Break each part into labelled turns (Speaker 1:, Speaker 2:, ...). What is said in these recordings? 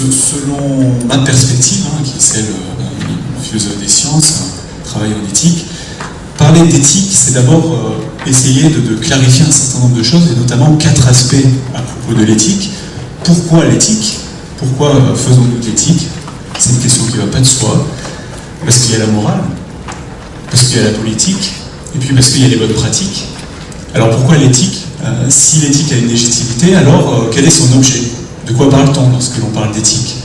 Speaker 1: selon ma perspective, qui est celle d'un philosophe des sciences, travaille en éthique, parler d'éthique, c'est d'abord essayer de clarifier un certain nombre de choses, et notamment 4 aspects à propos de l'éthique. Pourquoi l'éthique? Pourquoi faisons-nous de l'éthique? C'est une question qui ne va pas de soi. Parce qu'il y a la morale, parce qu'il y a la politique, et puis parce qu'il y a les bonnes pratiques. Alors pourquoi l'éthique? Si l'éthique a une légitimité, alors quel est son objet? De quoi parle-t-on lorsque l'on parle d'éthique?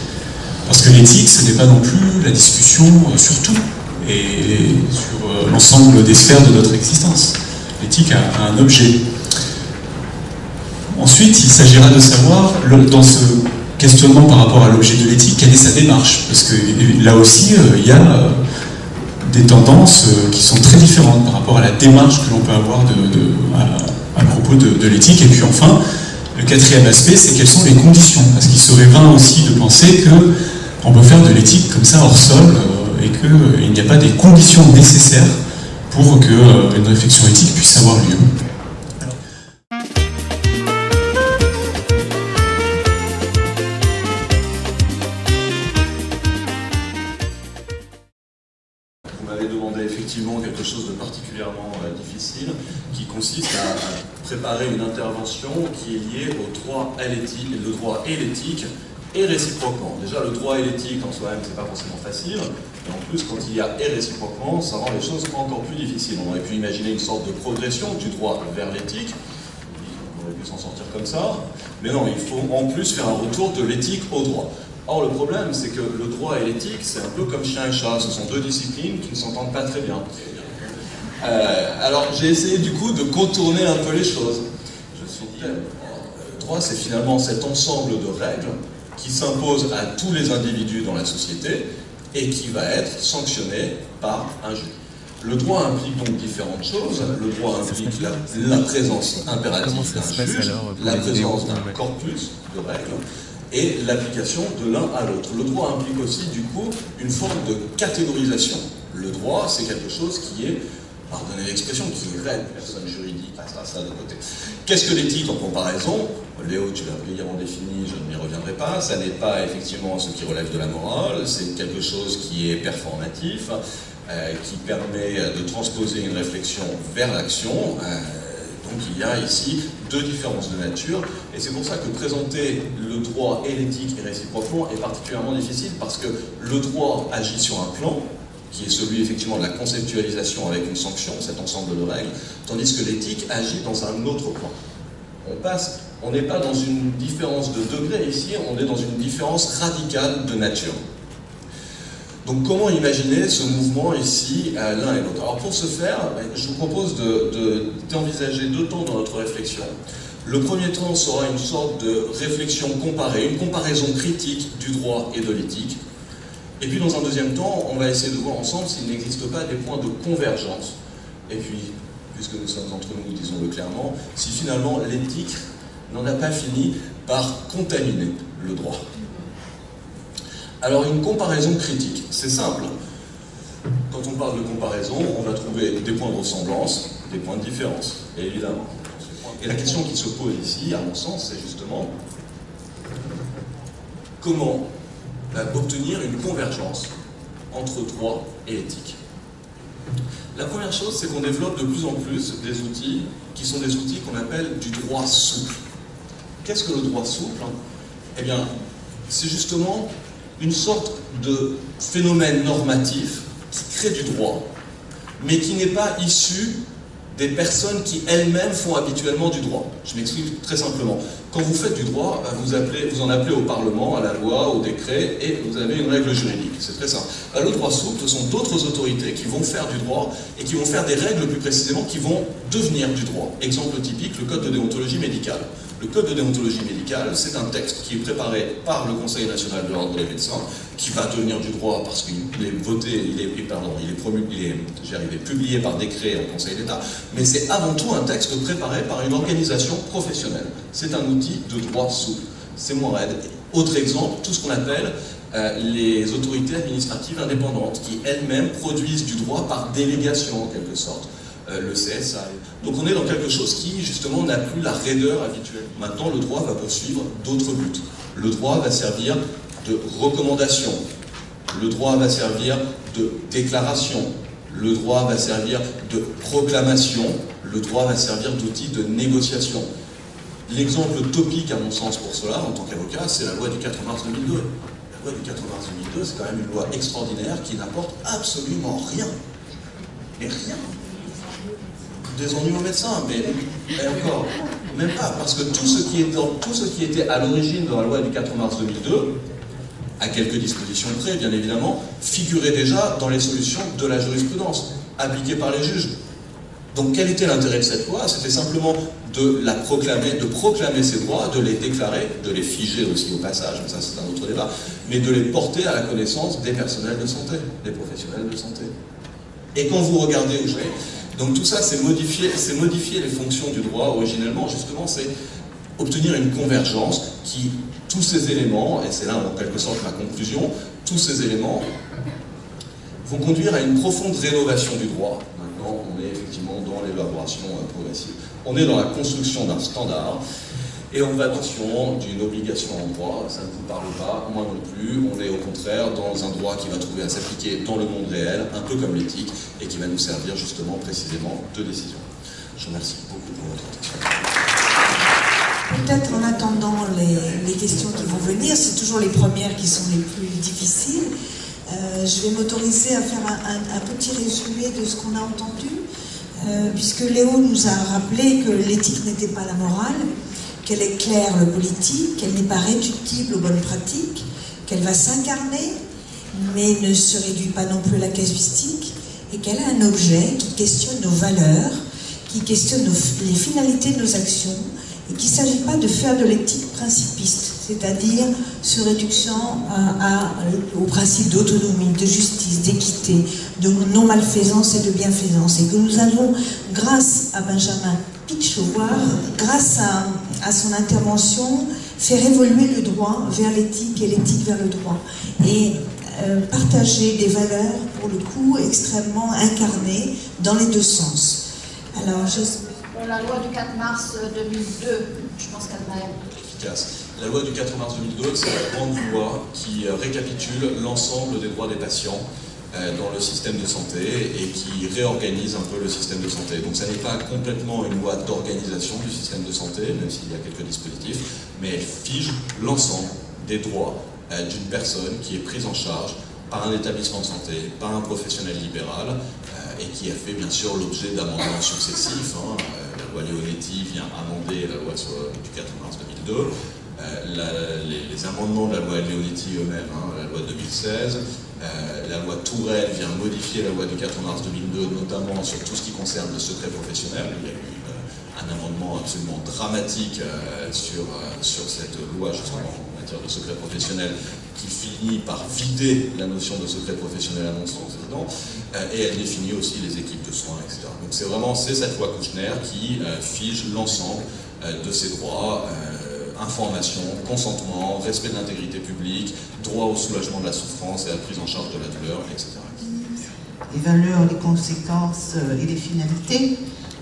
Speaker 1: Parce que l'éthique, ce n'est pas non plus la discussion sur tout, et sur l'ensemble des sphères de notre existence. L'éthique a un objet. Ensuite, il s'agira de savoir, dans ce questionnement par rapport à l'objet de l'éthique, quelle est sa démarche? Parce que là aussi, il y a des tendances qui sont très différentes par rapport à la démarche que l'on peut avoir à propos de l'éthique. Et puis enfin, le 4e aspect, c'est quelles sont les conditions. Parce qu'il serait vain aussi de penser qu'on peut faire de l'éthique comme ça hors sol, et qu'il n'y a pas des conditions nécessaires pour qu'une réflexion éthique puisse avoir lieu.
Speaker 2: Vous m'avez demandé effectivement quelque chose de particulièrement difficile, qui consiste à préparer une intervention qui est liée au droit à l'éthique, le droit et l'éthique, et réciproquement. Déjà, le droit et l'éthique en soi-même, c'est pas forcément facile, et en plus, quand il y a et réciproquement, ça rend les choses encore plus difficiles. On aurait pu imaginer une sorte de progression du droit vers l'éthique, on aurait pu s'en sortir comme ça, mais non, il faut en plus faire un retour de l'éthique au droit. Or, le problème, c'est que le droit et l'éthique, c'est un peu comme chien et chat, ce sont deux disciplines qui ne s'entendent pas très bien. Alors, j'ai essayé du coup de contourner un peu les choses. Je me suis dit, le droit, c'est finalement cet ensemble de règles qui s'impose à tous les individus dans la société et qui va être sanctionné par un juge. Le droit implique donc différentes choses. Le droit implique la présence impérative d'un juge, la présence d'un corpus de règles et l'application de l'un à l'autre. Le droit implique aussi du coup une forme de catégorisation. Le droit, c'est quelque chose qui est, pardonnez l'expression, qui règle personne juridique, ça de côté. Qu'est-ce que l'éthique en comparaison? Léo, tu l'as brillamment défini, je n'y reviendrai pas. Ça n'est pas effectivement ce qui relève de la morale, c'est quelque chose qui est performatif, qui permet de transposer une réflexion vers l'action. Donc il y a ici deux différences de nature, et c'est pour ça que présenter le droit et l'éthique et réciproquement est particulièrement difficile, parce que le droit agit sur un plan, qui est celui effectivement de la conceptualisation avec une sanction, cet ensemble de règles, tandis que l'éthique agit dans un autre plan. On n'est pas dans une différence de degré ici, on est dans une différence radicale de nature. Donc comment imaginer ce mouvement ici, l'un et l'autre? Alors pour ce faire, je vous propose d'envisager deux temps dans notre réflexion. Le premier temps sera une sorte de réflexion comparée, une comparaison critique du droit et de l'éthique. Et puis dans un deuxième temps, on va essayer de voir ensemble s'il n'existe pas des points de convergence. Et puis, puisque nous sommes entre nous, disons-le clairement, si finalement l'éthique n'en a pas fini par contaminer le droit. Alors une comparaison critique, c'est simple. Quand on parle de comparaison, on va trouver des points de ressemblance, des points de différence, évidemment. Et la question qui se pose ici, à mon sens, c'est justement comment obtenir une convergence entre droit et éthique. La première chose, c'est qu'on développe de plus en plus des outils qui sont des outils qu'on appelle du droit souple. Qu'est-ce que le droit souple? Eh bien, c'est justement une sorte de phénomène normatif qui crée du droit, mais qui n'est pas issu des personnes qui elles-mêmes font habituellement du droit. Je m'explique très simplement. Quand vous faites du droit, vous en appelez au Parlement, à la loi, au décret, et vous avez une règle juridique. C'est très simple. Le droit souple, ce sont d'autres autorités qui vont faire du droit et qui vont faire des règles plus précisément qui vont devenir du droit. Exemple typique, le code de déontologie médicale. Le code de déontologie médicale, c'est un texte qui est préparé par le Conseil national de l'ordre des médecins, qui va devenir du droit parce qu'il est voté, il est publié par décret en Conseil d'État, mais c'est avant tout un texte préparé par une organisation professionnelle. C'est un outil de droit souple. C'est moins raide. Autre exemple, tout ce qu'on appelle les autorités administratives indépendantes, qui elles-mêmes produisent du droit par délégation en quelque sorte. Le CSA. Donc on est dans quelque chose qui, justement, n'a plus la raideur habituelle. Maintenant, le droit va poursuivre d'autres buts. Le droit va servir de recommandation, le droit va servir de déclaration, le droit va servir de proclamation, le droit va servir d'outil de négociation. L'exemple topique, à mon sens, pour cela, en tant qu'avocat, c'est la loi du 4 mars 2002. La loi du 4 mars 2002, c'est quand même une loi extraordinaire qui n'apporte absolument rien. Mais rien. Des ennuis aux médecins, mais encore, même pas, parce que tout ce qui était à l'origine dans la loi du 4 mars 2002, à quelques dispositions près, bien évidemment, figurait déjà dans les solutions de la jurisprudence, appliquées par les juges. Donc quel était l'intérêt de cette loi? C'était simplement de la proclamer, de proclamer ces droits, de les déclarer, de les figer aussi au passage, mais ça c'est un autre débat, mais de les porter à la connaissance des personnels de santé, des professionnels de santé. Et quand vous regardez où je vais, donc tout ça c'est modifier les fonctions du droit originellement, justement c'est obtenir une convergence qui, tous ces éléments, et c'est là en quelque sorte ma conclusion, tous ces éléments vont conduire à une profonde rénovation du droit. Maintenant, on est effectivement dans l'élaboration progressive. On est dans la construction d'un standard, et on va, attention, d'une obligation en droit, ça ne vous parle pas, moi non plus, on est au contraire dans un droit qui va trouver à s'appliquer dans le monde réel, un peu comme l'éthique, et qui va nous servir justement, précisément, de décision. Je vous remercie beaucoup pour votre attention.
Speaker 3: Peut-être en attendant les questions qui vont venir, c'est toujours les premières qui sont les plus difficiles. Je vais m'autoriser à faire un petit résumé de ce qu'on a entendu, puisque Léo nous a rappelé que l'éthique n'était pas la morale, qu'elle éclaire le politique, qu'elle n'est pas réductible aux bonnes pratiques, qu'elle va s'incarner, mais ne se réduit pas non plus à la casuistique, et qu'elle a un objet qui questionne nos valeurs, qui questionne les finalités de nos actions, et qu'il ne s'agit pas de faire de l'éthique principiste, c'est-à-dire se réduisant au principe d'autonomie, de justice, d'équité, de non-malfaisance et de bienfaisance. Et que nous allons, grâce à Benjamin Pitchowar, grâce à son intervention, faire évoluer le droit vers l'éthique et l'éthique vers le droit. Et partager des valeurs, pour le coup, extrêmement incarnées dans les deux sens. Alors,
Speaker 4: la loi du 4 mars 2002, je pense qu'elle va être
Speaker 2: efficace. La loi du 4 mars 2002, c'est la grande loi qui récapitule l'ensemble des droits des patients dans le système de santé et qui réorganise un peu le système de santé. Donc ça n'est pas complètement une loi d'organisation du système de santé, même s'il y a quelques dispositifs, mais elle fige l'ensemble des droits d'une personne qui est prise en charge par un établissement de santé, par un professionnel libéral, et qui a fait bien sûr l'objet d'amendements successifs. La loi Leonetti vient amender la loi du 4 mars 2002. Les amendements de la loi Leonetti eux-mêmes, la loi de 2016. La loi Tourelle vient modifier la loi du 4 mars 2002, notamment sur tout ce qui concerne le secret professionnel. Il y a eu un amendement absolument dramatique sur cette loi, justement, en matière de secret professionnel, qui finit par vider la notion de secret professionnel à mon sens, évident, et elle définit aussi les équipes de soins, etc. Donc c'est cette loi Kouchner qui fige l'ensemble de ces droits, information, consentement, respect de l'intégrité publique, droit au soulagement de la souffrance et à la prise en charge de la douleur, etc.
Speaker 5: Les valeurs, les conséquences et les finalités,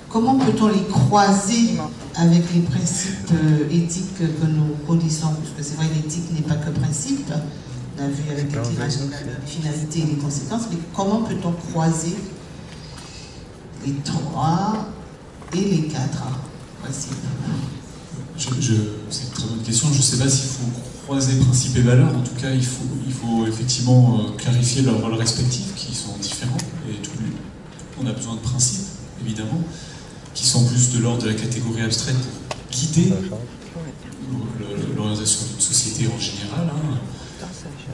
Speaker 5: comment peut-on les croiser avec les principes éthiques que nous connaissons? Puisque c'est vrai, l'éthique n'est pas que principe. On a vu avec les finalités et les conséquences, mais comment peut-on croiser les 3 et les 4 principes?
Speaker 1: C'est une très bonne question. Je ne sais pas s'il faut croiser principes et valeurs. En tout cas, il faut effectivement clarifier leurs rôles respectifs, qui sont différents. Et on a besoin de principes, évidemment, qui sont plus de l'ordre de la catégorie abstraite pour guider l'orientation d'une société en général.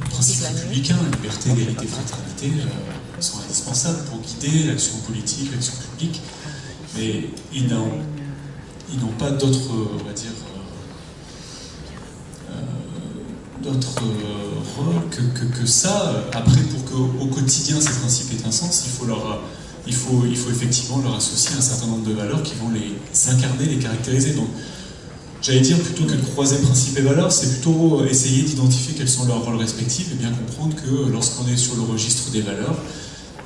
Speaker 1: Principes républicains, liberté, égalité, fraternité, sont indispensables pour guider l'action politique, l'action publique. Mais ils n'ont pas d'autres, on va dire, d'autres rôles que ça. Après, pour qu'au quotidien ces principes aient un sens, il faut effectivement leur associer un certain nombre de valeurs qui vont les incarner, les caractériser. Donc, j'allais dire, plutôt que de croiser principes et valeurs, c'est plutôt essayer d'identifier quels sont leurs rôles respectifs et bien comprendre que lorsqu'on est sur le registre des valeurs,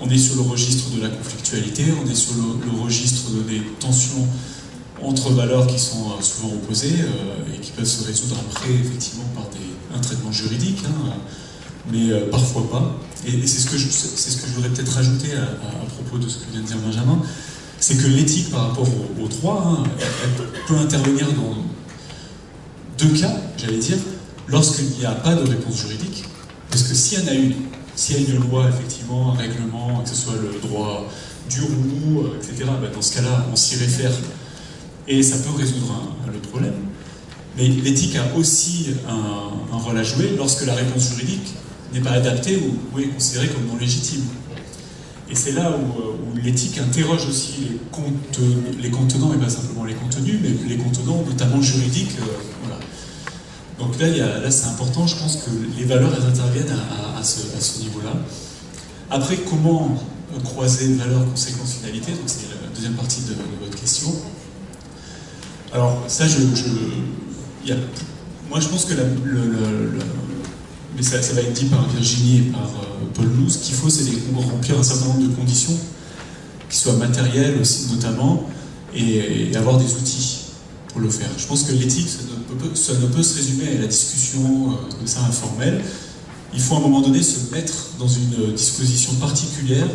Speaker 1: on est sur le registre de la conflictualité, on est sur le registre des tensions entre valeurs qui sont souvent opposées et qui peuvent se résoudre après, effectivement, par un traitement juridique, hein, mais parfois pas. Et c'est ce que je voudrais peut-être rajouter à propos de ce que vient de dire Benjamin, c'est que l'éthique par rapport au droit, hein, elle peut intervenir dans deux cas, j'allais dire, lorsqu'il n'y a pas de réponse juridique, parce que s'il y en a une, s'il y a une loi, effectivement, un règlement, que ce soit le droit dur ou mou, etc., ben dans ce cas-là, on s'y réfère et ça peut résoudre le problème. Mais l'éthique a aussi un rôle à jouer lorsque la réponse juridique n'est pas adaptée ou est considérée comme non légitime. Et c'est là où l'éthique interroge aussi les contenants, et pas simplement les contenus, mais les contenants notamment juridiques. Voilà. Donc là c'est important, je pense que les valeurs, elles interviennent à ce niveau-là. Après, comment croiser valeurs, conséquences, finalité, donc c'est la deuxième partie de votre question. Alors ça, moi je pense que mais ça va être dit par Virginie et par Paul Loos, qu'il faut, c'est remplir un certain nombre de conditions, qui soient matérielles aussi notamment, et avoir des outils pour le faire. Je pense que l'éthique, ça ne peut se résumer à la discussion comme ça informelle. Il faut à un moment donné se mettre dans une disposition particulière,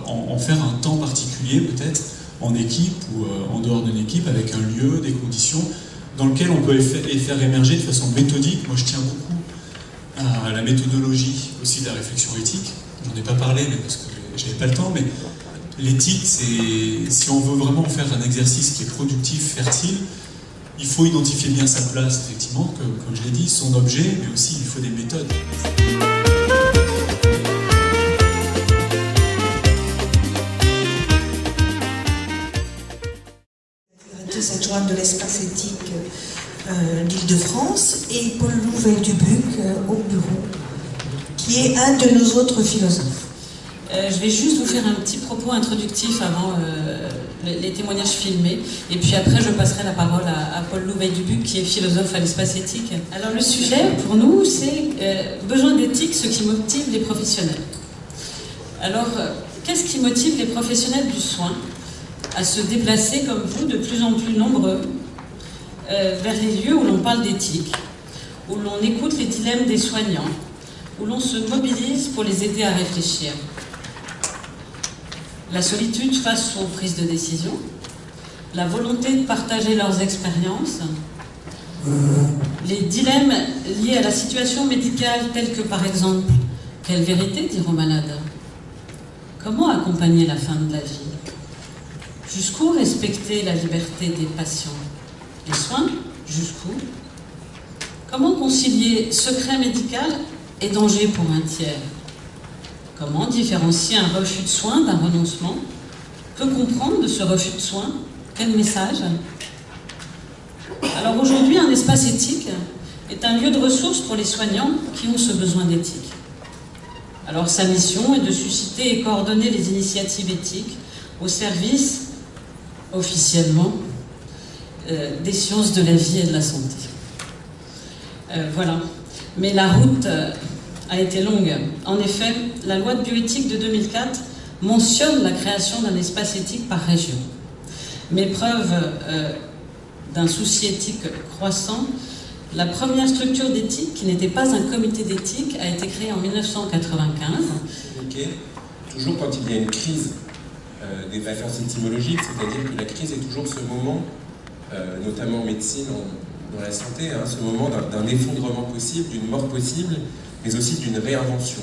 Speaker 1: en faire un temps particulier peut-être, en équipe ou en dehors d'une équipe, avec un lieu, des conditions, dans lequel on peut les faire émerger de façon méthodique. Moi je tiens beaucoup à la méthodologie aussi de la réflexion éthique. J'en ai pas parlé, mais parce que j'avais pas le temps, mais l'éthique, c'est, si on veut vraiment faire un exercice qui est productif, fertile, il faut identifier bien sa place, effectivement, comme je l'ai dit, son objet, mais aussi il faut des méthodes.
Speaker 3: Cette jointe de l'espace éthique d'Île-de-France et Paul Louvet-Dubuc au bureau, qui est un de nos autres philosophes.
Speaker 6: Je vais juste vous faire un petit propos introductif avant les témoignages filmés, et puis après je passerai la parole à Paul Louvet-Dubuc, qui est philosophe à l'espace éthique. Alors le sujet pour nous, c'est besoin d'éthique, ce qui motive les professionnels. Alors qu'est-ce qui motive les professionnels du soin à se déplacer comme vous, de plus en plus nombreux, vers les lieux où l'on parle d'éthique, où l'on écoute les dilemmes des soignants, où l'on se mobilise pour les aider à réfléchir? La solitude face aux prises de décision, la volonté de partager leurs expériences, les dilemmes liés à la situation médicale, tels que par exemple, quelle vérité dire aux malades? Comment accompagner la fin de la vie? Jusqu'où respecter la liberté des patients? Les soins, jusqu'où? Comment concilier secret médical et danger pour un tiers? Comment différencier un refus de soins d'un renoncement? Que comprendre de ce refus de soins? Quel message? Alors aujourd'hui, un espace éthique est un lieu de ressources pour les soignants qui ont ce besoin d'éthique. Alors sa mission est de susciter et coordonner les initiatives éthiques au service, officiellement, des sciences de la vie et de la santé. Voilà. Mais la route a été longue. En effet, la loi de bioéthique de 2004 mentionne la création d'un espace éthique par région. Mais preuve d'un souci éthique croissant, la première structure d'éthique, qui n'était pas un comité d'éthique, a été créée en 1995.
Speaker 7: Okay. Toujours quand il y a une crise des valeurs étymologiques, c'est-à-dire que la crise est toujours ce moment, notamment en médecine, dans la santé, hein, ce moment d'un effondrement possible, d'une mort possible, mais aussi d'une réinvention.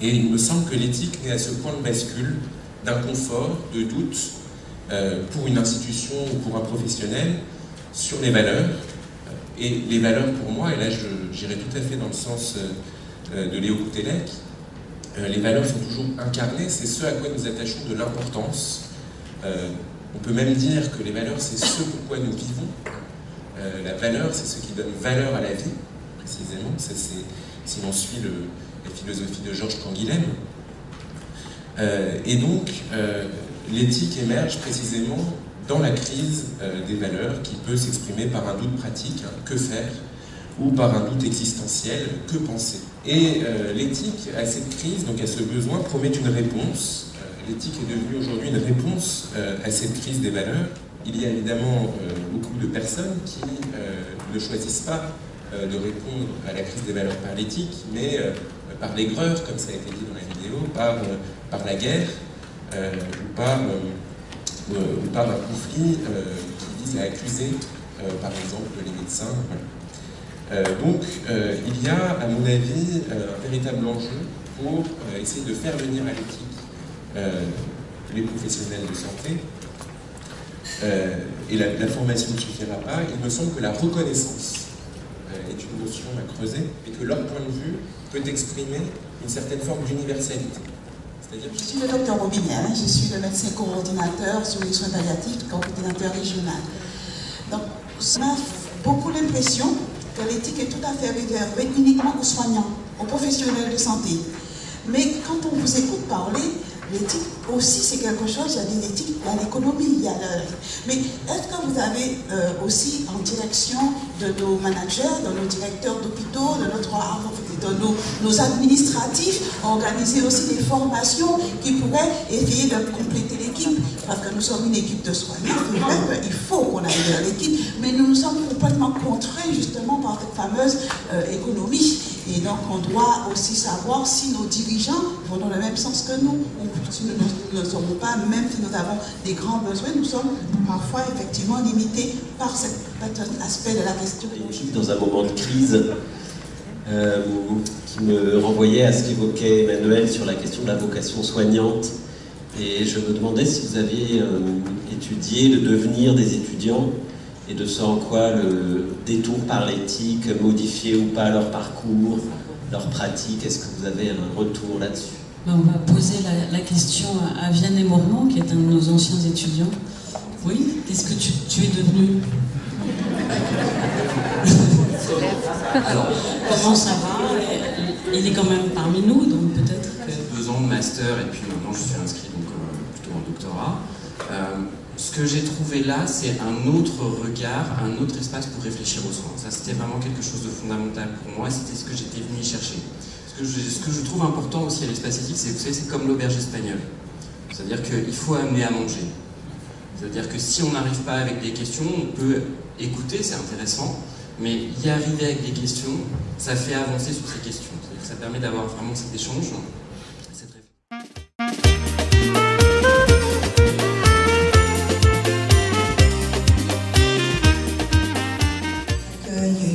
Speaker 7: Et il me semble que l'éthique est à ce point de bascule d'inconfort, de doute, pour une institution ou pour un professionnel, sur les valeurs. Et les valeurs pour moi, et là j'irai tout à fait dans le sens de Léo Koutelek, les valeurs sont toujours incarnées, c'est ce à quoi nous attachons de l'importance. On peut même dire que les valeurs, c'est ce pourquoi nous vivons. La valeur, c'est ce qui donne valeur à la vie, précisément. Ça, si l'on suit la philosophie de Georges Canguilhem. Et donc, l'éthique émerge précisément dans la crise des valeurs qui peut s'exprimer par un doute pratique, hein, que faire, ou par un doute existentiel, que penser. Et l'éthique, à cette crise, donc à ce besoin, promet une réponse. L'éthique est devenue aujourd'hui une réponse à cette crise des valeurs. il y a évidemment beaucoup de personnes qui ne choisissent pas de répondre à la crise des valeurs par l'éthique, mais par l'aigreur, comme ça a été dit dans la vidéo, par la guerre, ou par un conflit qui vise à accuser, par exemple, les médecins. Voilà. Donc, il y a, à mon avis, un véritable enjeu pour essayer de faire venir à l'éthique les professionnels de santé. Et la formation ne suffira pas. Il me semble que la reconnaissance est une notion à creuser et que leur point de vue peut exprimer une certaine forme d'universalité.
Speaker 8: Je suis le docteur Robinet, je suis le médecin coordinateur sur les soins palliatifs, coordinateur régional. Donc, ça m'a beaucoup l'impression que l'éthique est tout à fait réservée uniquement aux soignants, aux professionnels de santé. Mais quand on vous écoute parler, l'éthique aussi c'est quelque chose, il y a des éthiques, il y a l'économie, mais est-ce que vous avez aussi en direction de nos managers, de nos directeurs d'hôpitaux, de nos administratifs, organiser aussi des formations qui pourraient essayer de compléter l'équipe, parce que nous sommes une équipe de soignants, il faut qu'on aille vers l'équipe, mais nous sommes complètement contraints justement par cette fameuse économie. Et donc, on doit aussi savoir si nos dirigeants vont dans le même sens que nous. Si nous ne sommes pas, même si nous avons des grands besoins, nous sommes parfois effectivement limités par cet aspect de la question.
Speaker 9: Dans un moment de crise, qui me renvoyait à ce qu'évoquait Emmanuel sur la question de la vocation soignante. Et je me demandais si vous aviez étudié le devenir des étudiants et de ce en quoi le détour par l'éthique modifiait ou pas leur parcours, leur pratique. Est-ce que vous avez un retour là-dessus?
Speaker 6: On va poser la question à Vianney Mourmand, qui est un de nos anciens étudiants. Oui, qu'est-ce que tu es devenu? Alors, comment ça va? Il est quand même parmi nous, donc peut-être que...
Speaker 10: 2 ans de master, et puis maintenant je suis inscrit donc, plutôt en doctorat. Ce que j'ai trouvé là, c'est un autre regard, un autre espace pour réfléchir aux soins. Ça, c'était vraiment quelque chose de fondamental pour moi, c'était ce que j'étais venu y chercher. Ce que je trouve important aussi à l'espace éthique, c'est, vous savez, c'est comme l'auberge espagnole. C'est-à-dire qu'il faut amener à manger. C'est-à-dire que si on n'arrive pas avec des questions, on peut écouter, c'est intéressant, mais y arriver avec des questions, ça fait avancer sur ces questions. C'est-à-dire que ça permet d'avoir vraiment cet échange.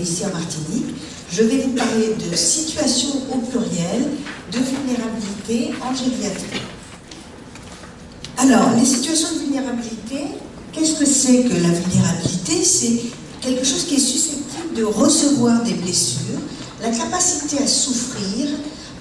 Speaker 11: Ici en Martinique, je vais vous parler de situation au pluriel, de vulnérabilité en gériatrie. Alors, les situations de vulnérabilité, qu'est-ce que c'est que la vulnérabilité? C'est quelque chose qui est susceptible de recevoir des blessures, la capacité à souffrir,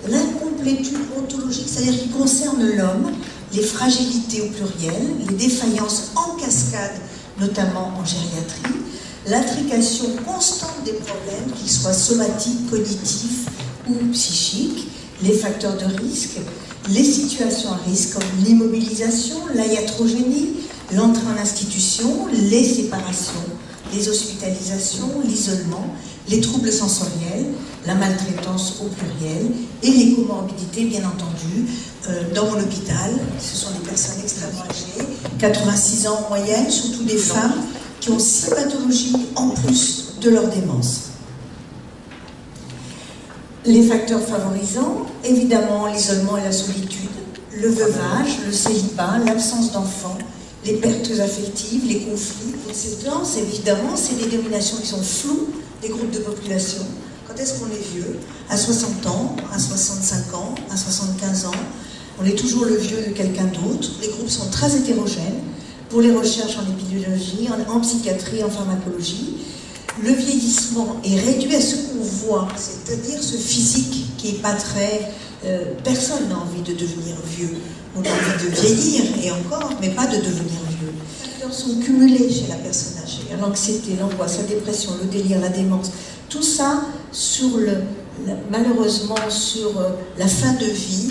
Speaker 11: l'incomplétude ontologique, c'est-à-dire qui concerne l'homme, les fragilités au pluriel, les défaillances en cascade, notamment en gériatrie, l'intrication constante des problèmes, qu'ils soient somatiques, cognitifs ou psychiques, les facteurs de risque, les situations à risque comme l'immobilisation, la iatrogénie, l'entrée en institution, les séparations, les hospitalisations, l'isolement, les troubles sensoriels, la maltraitance au pluriel et les comorbidités, bien entendu. Dans mon hôpital, ce sont des personnes extrêmement âgées, 86 ans en moyenne, surtout des femmes, qui ont 6 pathologies en plus de leur démence. Les facteurs favorisants, évidemment l'isolement et la solitude, le veuvage, le célibat, l'absence d'enfants, les pertes affectives, les conflits, conséquences, évidemment, c'est des dénominations qui sont floues des groupes de population. Quand est-ce qu'on est vieux? À 60 ans, à 65 ans, à 75 ans, on est toujours le vieux de quelqu'un d'autre. Les groupes sont très hétérogènes. Pour les recherches en épidémiologie, en psychiatrie, en pharmacologie, le vieillissement est réduit à ce qu'on voit, c'est-à-dire ce physique qui n'est pas très... personne n'a envie de devenir vieux. On a envie de vieillir, et encore, mais pas de devenir vieux. Les facteurs sont cumulés chez la personne âgée. L'anxiété, l'angoisse, la dépression, le délire, la démence, tout ça malheureusement sur la fin de vie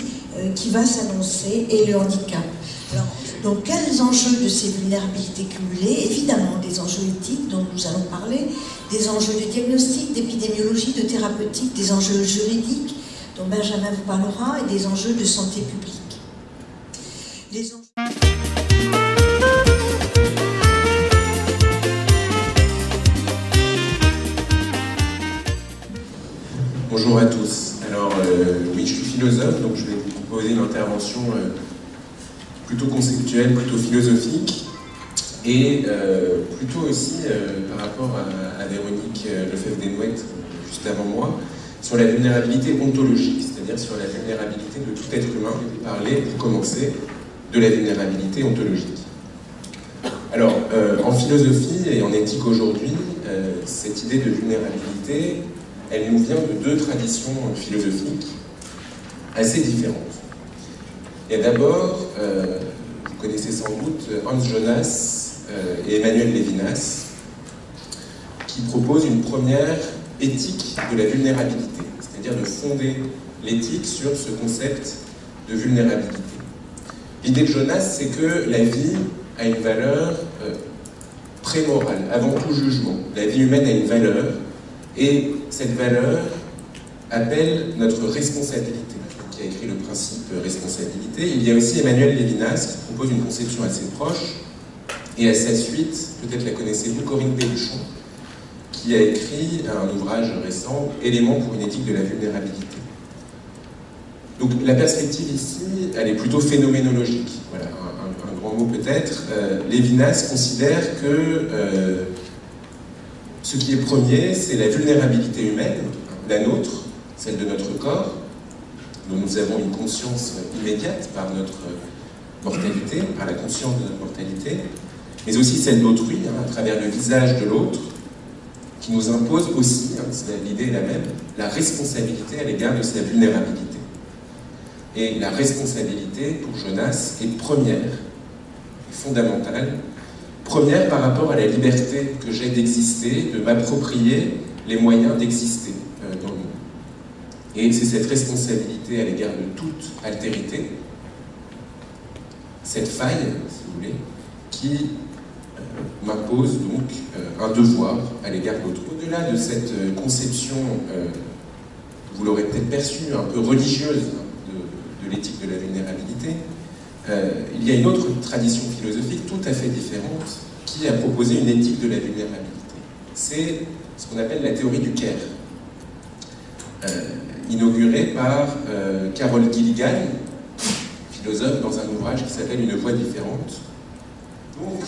Speaker 11: qui va s'annoncer et le handicap. Alors, donc, quels enjeux de ces vulnérabilités cumulées? Évidemment, des enjeux éthiques dont nous allons parler, des enjeux de diagnostic, d'épidémiologie, de thérapeutique, des enjeux juridiques dont Benjamin vous parlera et des enjeux de santé publique. Les enjeux...
Speaker 7: Bonjour à tous. Alors, oui, je suis philosophe, donc je vais vous proposer une intervention plutôt conceptuelle, plutôt philosophique, et plutôt aussi par rapport à Véronique Lefebvre-Desnouettes, juste avant moi, sur la vulnérabilité ontologique, c'est-à-dire sur la vulnérabilité de tout être humain. Je vais parler, pour commencer, de la vulnérabilité ontologique. Alors, en philosophie et en éthique aujourd'hui, cette idée de vulnérabilité, elle nous vient de deux traditions philosophiques assez différentes. Il y a d'abord, vous connaissez sans doute Hans Jonas et Emmanuel Levinas, qui proposent une première éthique de la vulnérabilité, c'est-à-dire de fonder l'éthique sur ce concept de vulnérabilité. L'idée de Jonas, c'est que la vie a une valeur prémorale, avant tout jugement. La vie humaine a une valeur, et cette valeur appelle notre responsabilité, qui a écrit le principe responsabilité. Il y a aussi Emmanuel Levinas, qui propose une conception assez proche, et à sa suite, peut-être la connaissez-vous, Corinne Pelluchon, qui a écrit un ouvrage récent, Éléments pour une éthique de la vulnérabilité. Donc la perspective ici, elle est plutôt phénoménologique. Voilà, un grand mot peut-être. Levinas considère que ce qui est premier, c'est la vulnérabilité humaine, la nôtre, celle de notre corps, dont nous avons une conscience immédiate par notre mortalité, par la conscience de notre mortalité, mais aussi celle d'autrui, à travers le visage de l'autre, qui nous impose aussi, l'idée est la même, la responsabilité à l'égard de sa vulnérabilité. Et la responsabilité, pour Jonas, est première, fondamentale, première par rapport à la liberté que j'ai d'exister, de m'approprier les moyens d'exister dans le monde. Et c'est cette responsabilité à l'égard de toute altérité, cette faille, si vous voulez, qui m'impose donc un devoir à l'égard de l'autre. Au-delà de cette conception, vous l'aurez peut-être perçu, un peu religieuse de l'éthique de la vulnérabilité, il y a une autre tradition philosophique tout à fait différente qui a proposé une éthique de la vulnérabilité. C'est ce qu'on appelle la théorie du care, inaugurée par Carol Gilligan, philosophe, dans un ouvrage qui s'appelle Une voie différente. Donc,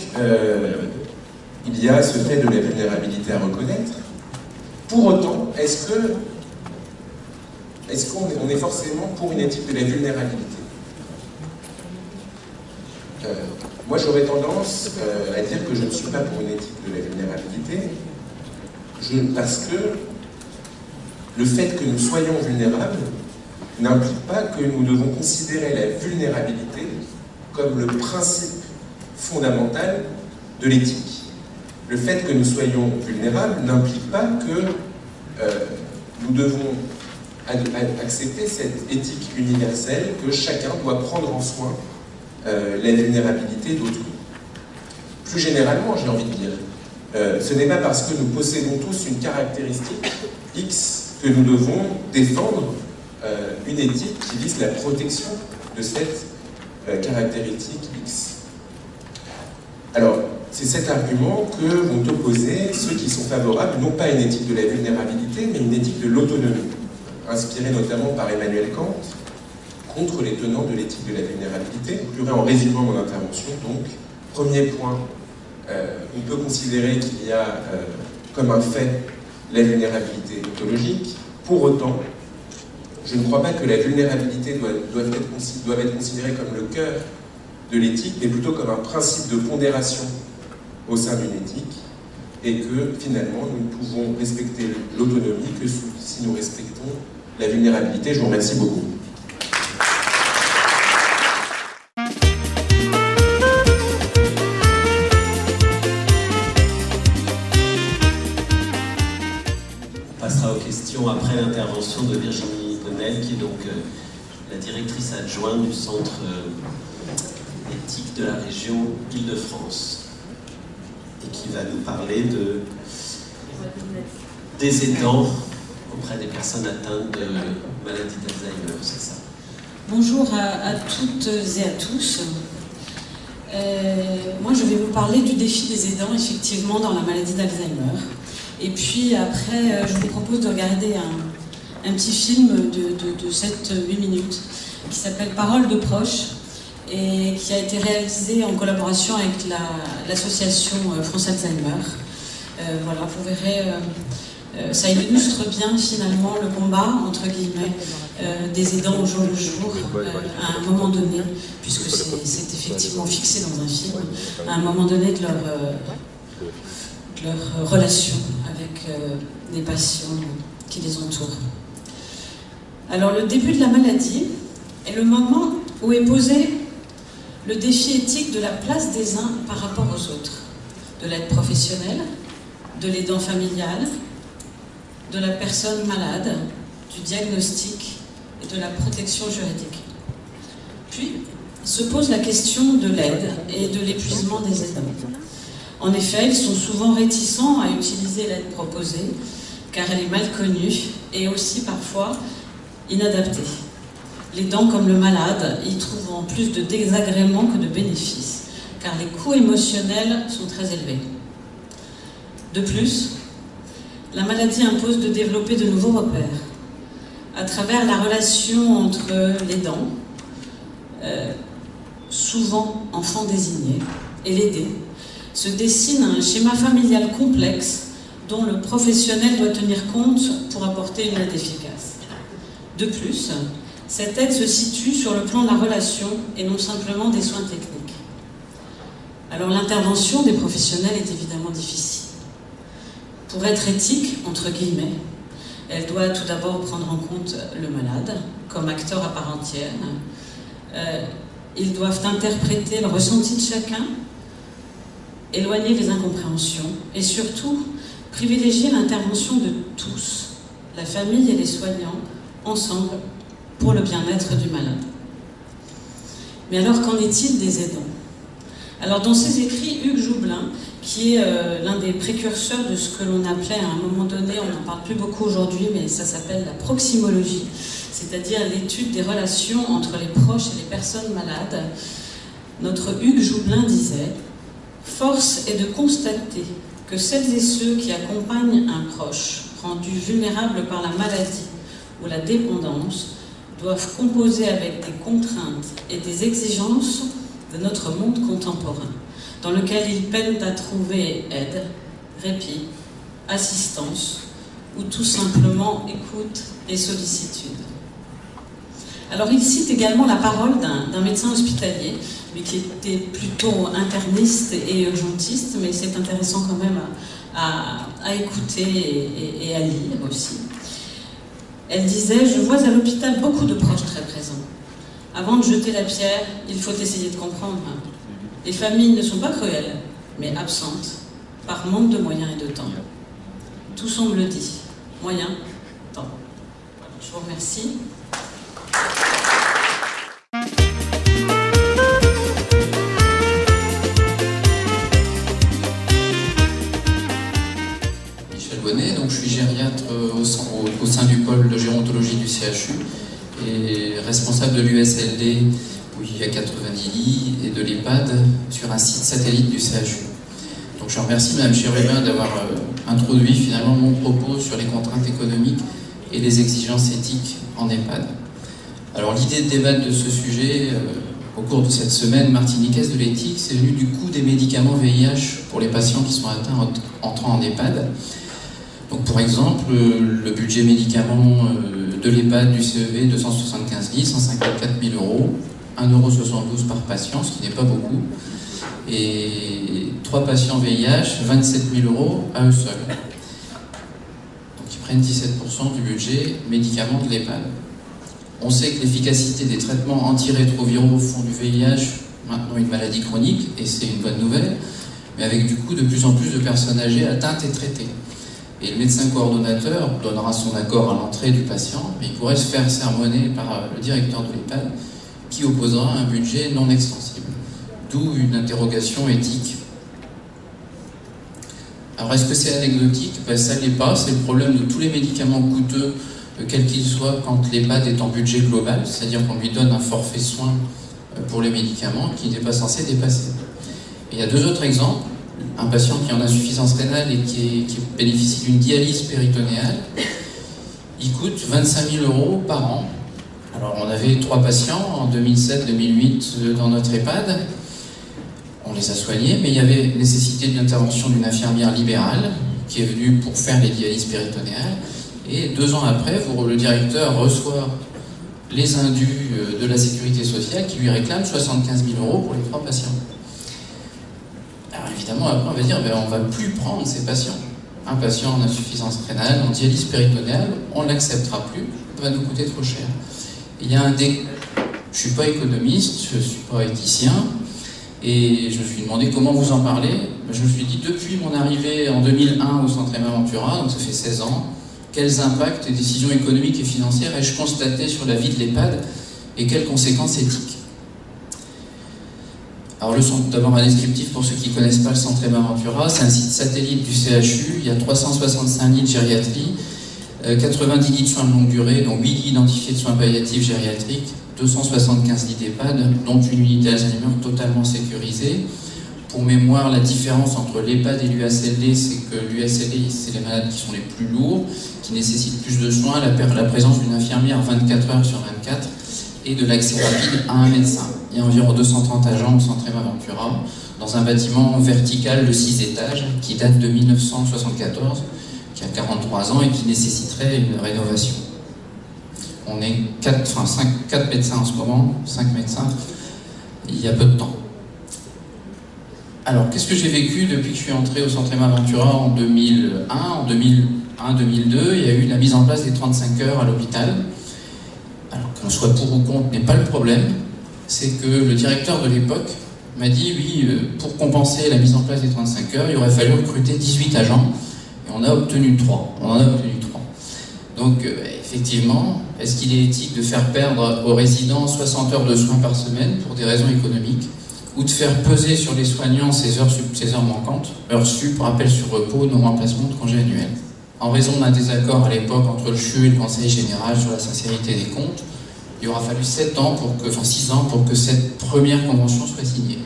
Speaker 7: il y a ce fait de la vulnérabilité à reconnaître. Pour autant, est-ce qu'on est forcément pour une éthique de la vulnérabilité? Moi, j'aurais tendance à dire que je ne suis pas pour une éthique de la vulnérabilité, parce que le fait que nous soyons vulnérables n'implique pas que nous devons considérer la vulnérabilité comme le principe fondamental de l'éthique. Le fait que nous soyons vulnérables n'implique pas que nous devons accepter cette éthique universelle que chacun doit prendre en soin la vulnérabilité d'autrui. Plus généralement, j'ai envie de dire, ce n'est pas parce que nous possédons tous une caractéristique X que nous devons défendre une éthique qui vise la protection de cette caractéristique X. Alors, c'est cet argument que vont opposer ceux qui sont favorables, non pas à une éthique de la vulnérabilité, mais une éthique de l'autonomie, inspirée notamment par Emmanuel Kant, contre les tenants de l'éthique de la vulnérabilité. Je conclurai en résumant mon intervention. Donc, premier point, on peut considérer qu'il y a comme un fait la vulnérabilité ontologique. Pour autant, je ne crois pas que la vulnérabilité doive être considérée comme le cœur de l'éthique, mais plutôt comme un principe de pondération au sein d'une éthique, et que finalement nous ne pouvons respecter l'autonomie que si nous respectons la vulnérabilité. Je vous remercie beaucoup.
Speaker 9: On passera aux questions après l'intervention de Virginie Bonnel, qui est donc la directrice adjointe du Centre éthique de la région Île-de-France, et qui va nous parler des aidants auprès des personnes atteintes de maladie d'Alzheimer, c'est ça?
Speaker 6: Bonjour à toutes et à tous. Moi, je vais vous parler du défi des aidants, effectivement, dans la maladie d'Alzheimer. Et puis après, je vous propose de regarder un petit film de 7-8 minutes qui s'appelle Paroles de proches et qui a été réalisé en collaboration avec l'association France Alzheimer. Voilà, vous verrez, ça illustre bien finalement le combat, entre guillemets, des aidants au jour le jour, à un moment donné, puisque c'est effectivement fixé dans un film, à un moment donné de leur relation avec les patients qui les entourent. Alors le début de la maladie est le moment où est posé le défi éthique de la place des uns par rapport aux autres, de l'aide professionnelle, de l'aidant familial, de la personne malade, du diagnostic et de la protection juridique. Puis se pose la question de l'aide et de l'épuisement des aidants. En effet, ils sont souvent réticents à utiliser l'aide proposée, car elle est mal connue et aussi parfois inadaptée. L'aidant comme le malade y trouvent en plus de désagréments que de bénéfices, car les coûts émotionnels sont très élevés. De plus, la maladie impose de développer de nouveaux repères. À travers la relation entre l'aidant, souvent enfant désigné, et l'aidé, se dessine un schéma familial complexe dont le professionnel doit tenir compte pour apporter une aide efficace. De plus, cette aide se situe sur le plan de la relation et non simplement des soins techniques. Alors l'intervention des professionnels est évidemment difficile. Pour être éthique, entre guillemets, elle doit tout d'abord prendre en compte le malade comme acteur à part entière. Ils doivent interpréter le ressenti de chacun, éloigner les incompréhensions et surtout privilégier l'intervention de tous, la famille et les soignants, ensemble pour le bien-être du malade. Mais alors qu'en est-il des aidants? Alors dans ses écrits, Hugues Joublin, qui est l'un des précurseurs de ce que l'on appelait à un moment donné, on n'en parle plus beaucoup aujourd'hui, mais ça s'appelle la proximologie, c'est-à-dire l'étude des relations entre les proches et les personnes malades. Notre Hugues Joublin disait « Force est de constater que celles et ceux qui accompagnent un proche rendu vulnérable par la maladie ou la dépendance doivent composer avec des contraintes et des exigences de notre monde contemporain, dans lequel ils peinent à trouver aide, répit, assistance ou tout simplement écoute et sollicitude. » Alors il cite également la parole d'un médecin hospitalier, mais qui était plutôt interniste et urgentiste, mais c'est intéressant quand même à écouter et à lire aussi. Elle disait « Je vois à l'hôpital beaucoup de proches très présents. Avant de jeter la pierre, il faut essayer de comprendre. Les familles ne sont pas cruelles, mais absentes, par manque de moyens et de temps. Tout semble dit. Moyens, temps. » Je vous remercie.
Speaker 12: Donc je suis gériatre au sein du pôle de gérontologie du CHU et responsable de l'USLD où il y a 90 lits et de l'EHPAD sur un site satellite du CHU. Donc je remercie Mme Chérubin d'avoir introduit finalement mon propos sur les contraintes économiques et les exigences éthiques en EHPAD. Alors l'idée de débattre de ce sujet au cours de cette semaine martiniquaise de l'éthique, c'est venu du coût des médicaments VIH pour les patients qui sont atteints entrant en EHPAD. Donc pour exemple, le budget médicaments de l'EHPAD du CEV, 275 lits, 154 000 €, 1,72 € par patient, ce qui n'est pas beaucoup. Et 3 patients VIH, 27 000 € à eux seuls. Donc ils prennent 17% du budget médicaments de l'EHPAD. On sait que l'efficacité des traitements antirétroviraux font du VIH maintenant une maladie chronique, et c'est une bonne nouvelle, mais avec du coup de plus en plus de personnes âgées atteintes et traitées. Et le médecin coordonnateur donnera son accord à l'entrée du patient, mais il pourrait se faire sermonner par le directeur de l'EHPAD qui opposera un budget non extensible. D'où une interrogation éthique. Alors est-ce que c'est anecdotique? Ben, ça ne l'est pas, c'est le problème de tous les médicaments coûteux, quels qu'ils soient, quand l'EHPAD est en budget global, c'est-à-dire qu'on lui donne un forfait soins pour les médicaments qui n'est pas censé dépasser. Et il y a 2 autres exemples. Un patient qui est en insuffisance rénale et qui bénéficie d'une dialyse péritonéale, il coûte 25 000 € par an. Alors on avait 3 patients en 2007-2008 dans notre EHPAD. On les a soignés, mais il y avait nécessité d'une intervention d'une infirmière libérale qui est venue pour faire les dialyses péritonéales. Et 2 ans après, le directeur reçoit les indus de la sécurité sociale qui lui réclament 75 000 € pour les 3 patients. Alors évidemment, après on va dire, on ne va plus prendre ces patients. Un patient en insuffisance rénale, en dialyse péritonéale, on ne l'acceptera plus, ça va nous coûter trop cher. Il y a un décalage. Je ne suis pas économiste, je ne suis pas éthicien, et je me suis demandé comment vous en parlez. Je me suis dit, depuis mon arrivée en 2001 au Centre Emma Ventura, donc ça fait 16 ans, quels impacts et décisions économiques et financières ai-je constaté sur la vie de l'EHPAD et quelles conséquences éthiques? Alors d'abord un descriptif pour ceux qui ne connaissent pas le Centre Emma Ventura, c'est un site satellite du CHU, il y a 365 lits de gériatrie, 90 lits de soins de longue durée, donc 8 lits identifiés de soins palliatifs gériatriques, 275 lits d'EHPAD, dont une unité Alzheimer totalement sécurisée. Pour mémoire, la différence entre l'EHPAD et l'USLD, c'est que l'USLD, c'est les malades qui sont les plus lourds, qui nécessitent plus de soins, la présence d'une infirmière 24 heures sur 24 et de l'accès rapide à un médecin. Il y a environ 230 agents au Centre Emma Ventura, dans un bâtiment vertical de 6 étages qui date de 1974, qui a 43 ans et qui nécessiterait une rénovation. On est 4 médecins en ce moment, 5 médecins, il y a peu de temps. Alors, qu'est-ce que j'ai vécu depuis que je suis entré au Centre Emma Ventura en 2001, en 2001-2002, il y a eu la mise en place des 35 heures à l'hôpital. Alors, qu'on soit pour ou contre n'est pas le problème, c'est que le directeur de l'époque m'a dit, oui, pour compenser la mise en place des 35 heures, il aurait fallu recruter 18 agents, et on a obtenu 3. On en a obtenu 3. Donc, effectivement, est-ce qu'il est éthique de faire perdre aux résidents 60 heures de soins par semaine pour des raisons économiques, ou de faire peser sur les soignants ces heures manquantes, heures sup, rappel sur repos, non-remplacement de congés annuels? En raison d'un désaccord à l'époque entre le CHU et le Conseil général sur la sincérité des comptes, il aura fallu 6 ans pour que cette première convention soit signée.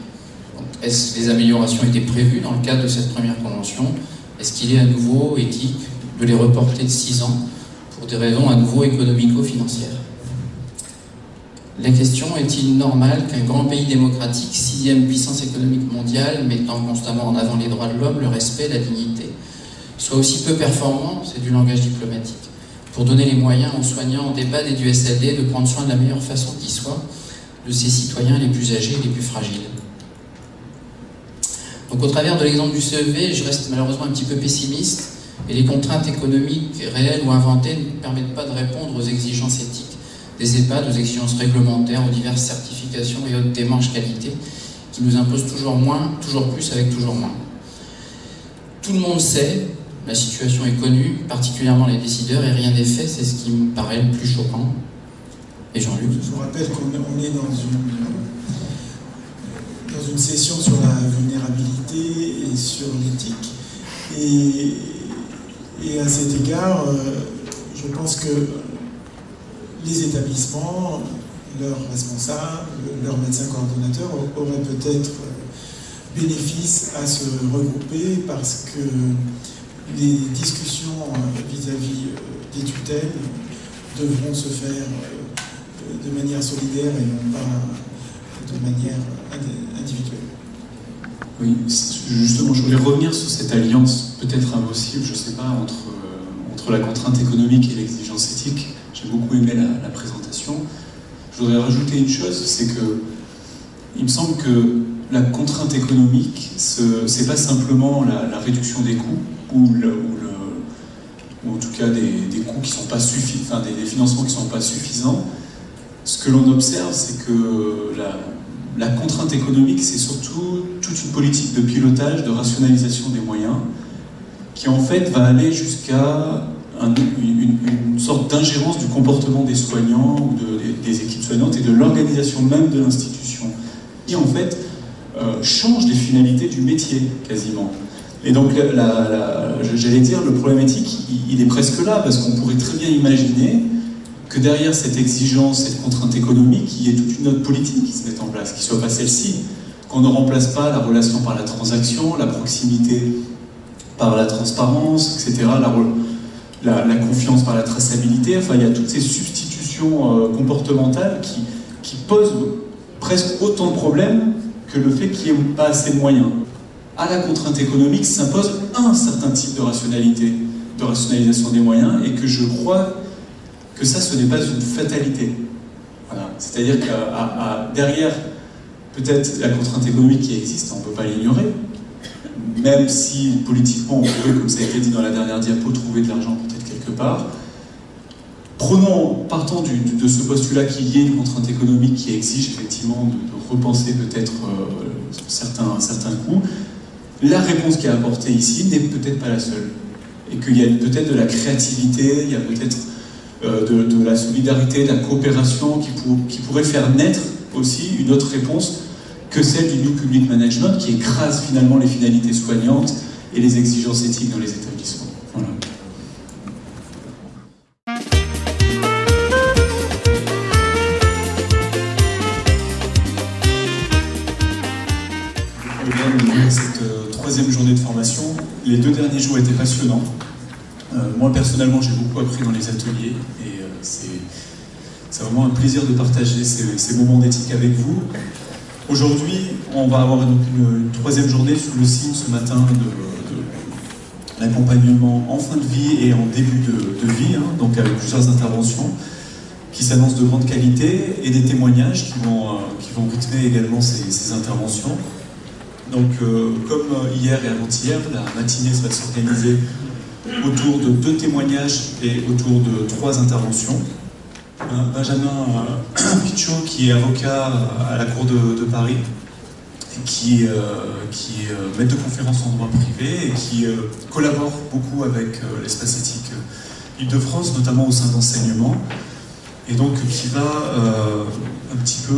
Speaker 12: Est-ce que les améliorations étaient prévues dans le cadre de cette première convention? Est-ce qu'il est à nouveau éthique de les reporter de 6 ans pour des raisons à nouveau économico-financières? La question est-il normal qu'un grand pays démocratique, 6e puissance économique mondiale, mettant constamment en avant les droits de l'homme, le respect, la dignité, soit aussi peu performant, c'est du langage diplomatique, pour donner les moyens aux soignants d'EHPAD et du SLD de prendre soin de la meilleure façon qui soit de ces citoyens les plus âgés et les plus fragiles? Donc au travers de l'exemple du CEV, je reste malheureusement un petit peu pessimiste, et les contraintes économiques réelles ou inventées ne permettent pas de répondre aux exigences éthiques des EHPAD, aux exigences réglementaires, aux diverses certifications et autres démarches qualité qui nous imposent toujours moins, toujours plus avec toujours moins. Tout le monde sait, la situation est connue, particulièrement les décideurs, et rien n'est fait, c'est ce qui me paraît le plus choquant. Et Jean-Luc?
Speaker 13: Je vous rappelle qu'on est dans une session sur la vulnérabilité et sur l'éthique. Et à cet égard, je pense que les établissements, leurs responsables, leurs médecins coordonnateurs auraient peut-être bénéfice à se regrouper parce que les discussions vis-à-vis des tutelles devront se faire de manière solidaire et non pas de manière individuelle.
Speaker 1: Oui, justement, je voulais revenir sur cette alliance peut-être impossible, je ne sais pas, entre la contrainte économique et l'exigence éthique. J'ai beaucoup aimé la présentation. Je voudrais rajouter une chose, c'est que il me semble que la contrainte économique, c'est pas simplement la réduction des coûts ou en tout cas des coûts qui sont pas suffisants, enfin des financements qui sont pas suffisants. Ce que l'on observe, c'est que la contrainte économique, c'est surtout toute une politique de pilotage, de rationalisation des moyens, qui en fait va aller jusqu'à une sorte d'ingérence du comportement des soignants ou des équipes soignantes et de l'organisation même de l'institution, qui en fait change les finalités du métier quasiment. Et donc j'allais dire, le problème éthique, il est presque là, parce qu'on pourrait très bien imaginer que derrière cette exigence, cette contrainte économique, il y ait toute une autre politique qui se mette en place, qui ne soit pas celle-ci, qu'on ne remplace pas la relation par la transaction, la proximité par la transparence, etc., la confiance par la traçabilité. Enfin, il y a toutes ces substitutions comportementales qui posent presque autant de problèmes que le fait qu'il n'y ait pas assez de moyens. À la contrainte économique s'impose un certain type de rationalité, de rationalisation des moyens, et que je crois que ça, ce n'est pas une fatalité. Voilà. C'est-à-dire que derrière, peut-être la contrainte économique qui existe, on ne peut pas l'ignorer, même si politiquement on peut, comme ça a été dit dans la dernière diapo, trouver de l'argent peut-être quelque part. Partant de ce postulat qu'il y ait une contrainte économique qui exige effectivement de repenser peut-être certains coûts, la réponse qui est apportée ici n'est peut-être pas la seule. Et qu'il y a peut-être de la créativité, il y a peut-être de la solidarité, de la coopération qui pourrait faire naître aussi une autre réponse que celle du New Public Management qui écrase finalement les finalités soignantes et les exigences éthiques dans les établissements. Voilà. Cette troisième journée de formation, les 2 derniers jours étaient passionnants. Moi personnellement j'ai beaucoup appris dans les ateliers et c'est vraiment un plaisir de partager ces moments d'éthique avec vous. Aujourd'hui on va avoir une 3e journée sous le signe ce matin de l'accompagnement en fin de vie et en début de vie, donc avec plusieurs interventions qui s'annoncent de grande qualité et des témoignages qui vont rythmer également ces interventions. Donc comme hier et avant-hier, la matinée va s'organiser autour de 2 témoignages et autour de 3 interventions. Benjamin Pichot, qui est avocat à la Cour de Paris, et qui est maître de conférence en droit privé et qui collabore beaucoup avec l'espace éthique Île-de-France, notamment au sein d'enseignement, et donc qui va un petit peu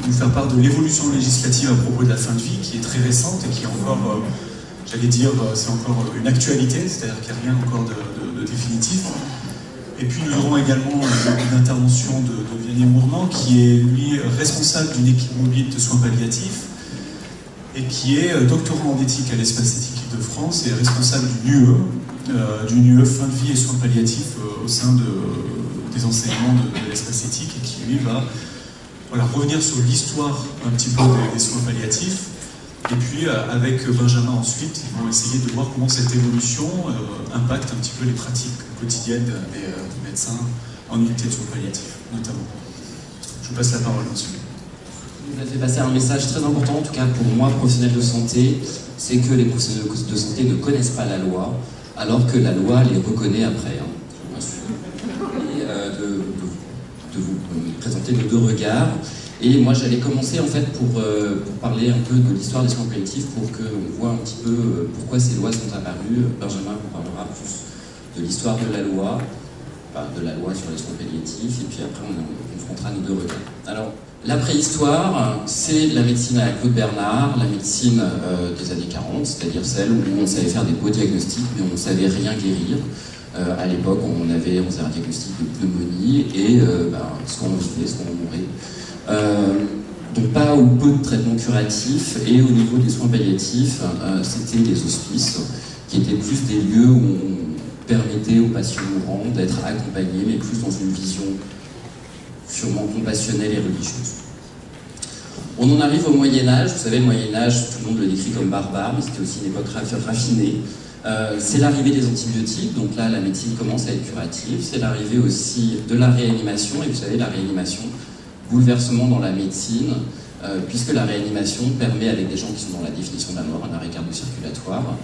Speaker 1: nous faire part de l'évolution législative à propos de la fin de vie, qui est très récente et qui est encore, j'allais dire, c'est encore une actualité, c'est-à-dire qu'il n'y a rien encore de définitif. Et puis nous aurons également une intervention de Vianney Mournant, qui est lui responsable d'une équipe mobile de soins palliatifs et qui est doctorant en éthique à l'espace éthique Île-de-France et responsable d'une UE fin de vie et soins palliatifs au sein des enseignements de l'espace éthique, et qui lui va revenir sur l'histoire un petit peu des soins palliatifs. Et puis avec Benjamin ensuite, ils vont essayer de voir comment cette évolution impacte un petit peu les pratiques quotidiennes des médecins en unité de soins palliatifs, notamment. Je vous passe la parole ensuite.
Speaker 10: Vous avez fait passer un message très important, en tout cas pour moi, professionnel de santé, c'est que les professionnels de santé ne connaissent pas la loi, alors que la loi les reconnaît après. Et de vous présenter nos 2 regards. Et moi j'allais commencer en fait pour parler un peu de l'histoire des soins palliatifs, pour qu'on voit un petit peu pourquoi ces lois sont apparues. Benjamin vous parlera plus de l'histoire de la loi sur les soins palliatifs, et puis après on confrontera nos 2 regards. Alors, la préhistoire, c'est la médecine à la Claude Bernard, la médecine des années 40, c'est-à-dire celle où on savait faire des beaux diagnostics, mais on ne savait rien guérir. À l'époque, on faisait un diagnostic de pneumonie, et soit on vivait, soit on mourait. Donc pas ou peu de traitements curatifs, et au niveau des soins palliatifs, c'était les hospices, qui étaient plus des lieux où on permettait aux patients mourants d'être accompagnés, mais plus dans une vision sûrement compassionnelle et religieuse. On en arrive au Moyen-Âge. Vous savez, le Moyen-Âge, tout le monde le décrit comme barbare, mais c'était aussi une époque raffinée. C'est l'arrivée des antibiotiques, donc là la médecine commence à être curative. C'est l'arrivée aussi de la réanimation, et vous savez, la réanimation, bouleversement dans la médecine, puisque la réanimation permet, avec des gens qui sont dans la définition de la mort, un arrêt cardio-circulatoire,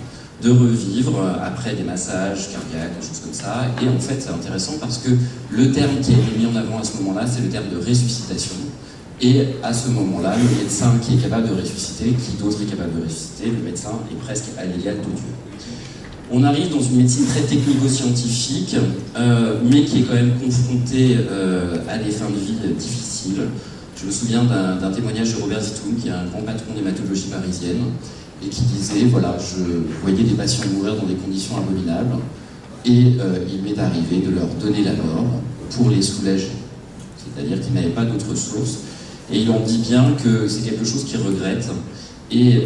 Speaker 10: de revivre après des massages cardiaques, des choses comme ça. Et en fait, c'est intéressant parce que le terme qui a été mis en avant à ce moment-là, c'est le terme de ressuscitation. Et à ce moment-là, le médecin qui est capable de ressusciter, qui d'autre est capable de ressusciter, le médecin est presque à l'égal de Dieu. On arrive dans une médecine très technico-scientifique, mais qui est quand même confrontée à des fins de vie difficiles. Je me souviens d'un témoignage de Robert Zitoun, qui est un grand patron d'hématologie parisienne, et qui disait, voilà, je voyais des patients mourir dans des conditions abominables, et il m'est arrivé de leur donner la mort pour les soulager. C'est-à-dire qu'ils n'avaient pas d'autre source. Et il en dit bien que c'est quelque chose qu'il regrette, et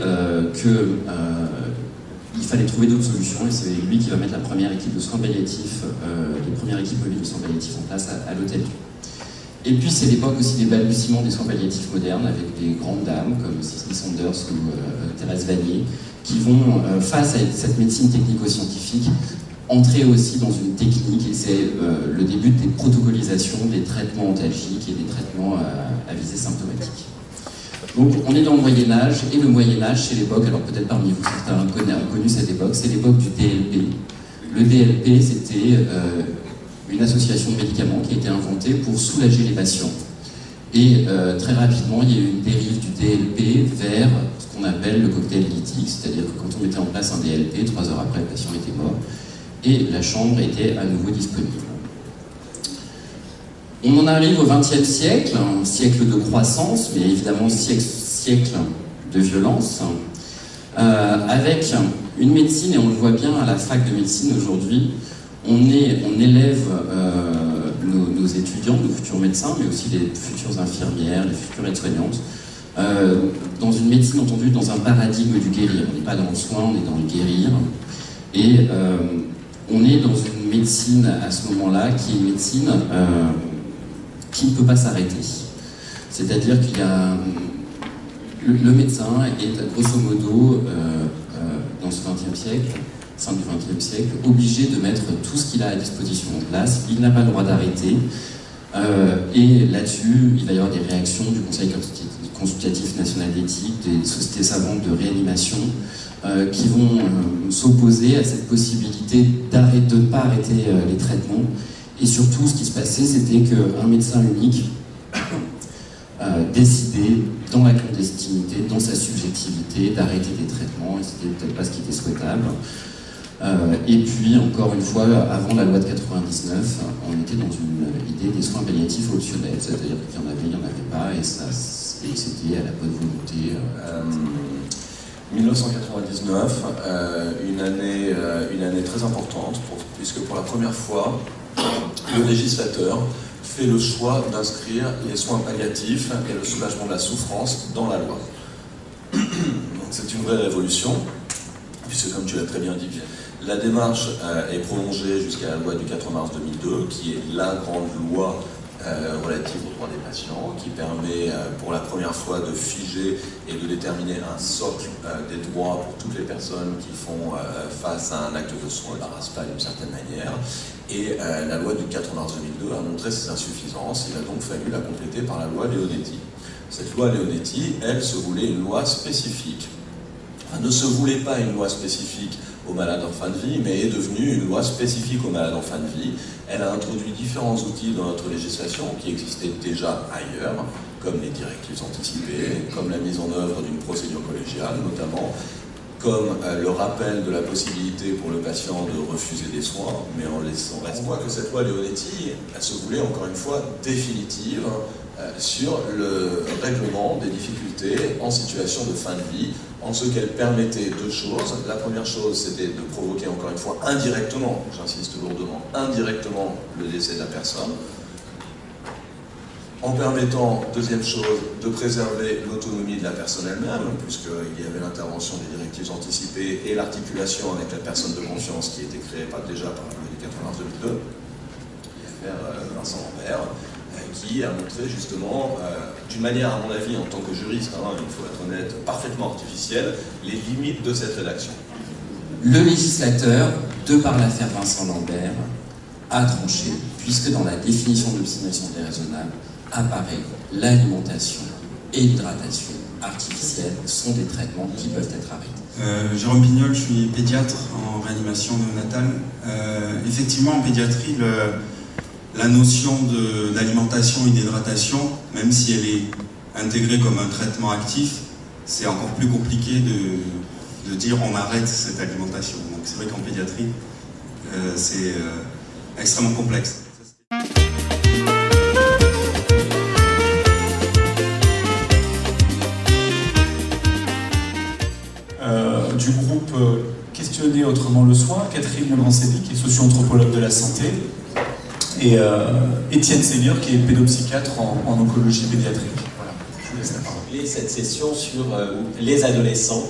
Speaker 10: qu'il
Speaker 14: il fallait trouver d'autres solutions, et c'est lui qui va mettre la première équipe de soins palliatifs, les premières équipes mobiles de soins palliatifs en place à l'Hôtel Dieu. Et puis c'est l'époque aussi des balbutiements des soins palliatifs modernes, avec des grandes dames comme Cicely Saunders ou Thérèse Vanier, qui vont, face à cette médecine technico-scientifique, entrer aussi dans une technique, et c'est le début des protocolisations des traitements antalgiques et des traitements à visée symptomatique. Donc on est dans le Moyen-Âge, et le Moyen-Âge c'est l'époque, alors peut-être parmi vous certains ont connu cette époque, c'est l'époque du DLP. Le DLP c'était une association de médicaments qui a été inventée pour soulager les patients. Et très rapidement il y a eu une dérive du DLP vers ce qu'on appelle le cocktail lytique, c'est-à-dire que quand on mettait en place un DLP, 3 heures après le patient était mort, et la chambre était à nouveau disponible. On en arrive au XXe siècle, un siècle de croissance, mais évidemment siècle de violence, avec une médecine, et on le voit bien à la fac de médecine aujourd'hui, on élève nos étudiants, nos futurs médecins, mais aussi les futures infirmières, les futures aides-soignantes, dans une médecine entendue dans un paradigme du guérir. On n'est pas dans le soin, on est dans le guérir. Et on est dans une médecine à ce moment-là qui est une médecine qui ne peut pas s'arrêter. C'est-à-dire qu'il y a le médecin est grosso modo dans ce XXe siècle, fin du XXe siècle, obligé de mettre tout ce qu'il a à disposition en place. Il n'a pas le droit d'arrêter. Et là-dessus, il va y avoir des réactions du Conseil consultatif national d'éthique, des sociétés savantes de réanimation, qui vont s'opposer à cette possibilité de ne pas arrêter les traitements. Et surtout, ce qui se passait, c'était qu'un médecin unique décidait, dans la clandestinité, dans sa subjectivité, d'arrêter des traitements, et c'était peut-être pas ce qui était souhaitable. Et puis, encore une fois, avant la loi de 99, on était dans une idée des soins palliatifs optionnels, c'est-à-dire qu'il y en avait, il n'y en avait pas, et c'était à la bonne volonté.
Speaker 2: 1999, une année très importante, puisque pour la première fois, le législateur fait le choix d'inscrire les soins palliatifs et le soulagement de la souffrance dans la loi. Donc c'est une vraie révolution, puisque comme tu l'as très bien dit, la démarche est prolongée jusqu'à la loi du 4 mars 2002, qui est la grande loi relative aux droits des patients, qui permet pour la première fois de figer et de déterminer un socle des droits pour toutes les personnes qui font face à un acte de soin, ne l'embarrasse pas d'une certaine manière. Et la loi du 4 mars 2002 a montré ses insuffisances, il a donc fallu la compléter par la loi Leonetti. Cette loi Leonetti, elle, se voulait une loi spécifique. Enfin, ne se voulait pas une loi spécifique aux malades en fin de vie, mais est devenue une loi spécifique aux malades en fin de vie. Elle a introduit différents outils dans notre législation qui existaient déjà ailleurs, comme les directives anticipées, comme la mise en œuvre d'une procédure collégiale notamment, comme le rappel de la possibilité pour le patient de refuser des soins, mais en laissant reste. On voit que cette loi Leonetti, elle se voulait encore une fois définitive sur le règlement des difficultés en situation de fin de vie, en ce qu'elle permettait deux choses. La première chose, c'était de provoquer encore une fois indirectement, j'insiste lourdement, indirectement le décès de la personne, en permettant, deuxième chose, de préserver l'autonomie de la personne elle-même, puisqu'il y avait l'intervention des directives anticipées et l'articulation avec la personne de confiance qui était créée déjà par la loi du 4 mars 2002, l'affaire Vincent Lambert, qui a montré justement, d'une manière à mon avis en tant que juriste, il faut être honnête, parfaitement artificielle, les limites de cette rédaction.
Speaker 14: Le législateur, de par l'affaire Vincent Lambert, a tranché, puisque dans la définition de l'obstination déraisonnable apparaît l'alimentation et l'hydratation artificielle sont des traitements qui peuvent être arrêtés.
Speaker 15: Jérôme Pignol, je suis pédiatre en réanimation néonatale. Effectivement, en pédiatrie, la notion d'alimentation et d'hydratation, même si elle est intégrée comme un traitement actif, c'est encore plus compliqué de dire on arrête cette alimentation. Donc c'est vrai qu'en pédiatrie, c'est extrêmement complexe.
Speaker 1: Du groupe Questionner autrement le soin, Catherine Legrand-Sévy, qui est socio-anthropologue de la santé, et Étienne Sévire, qui est pédopsychiatre en oncologie pédiatrique. Voilà, je vous laisse la parole.
Speaker 9: Cette session sur les adolescents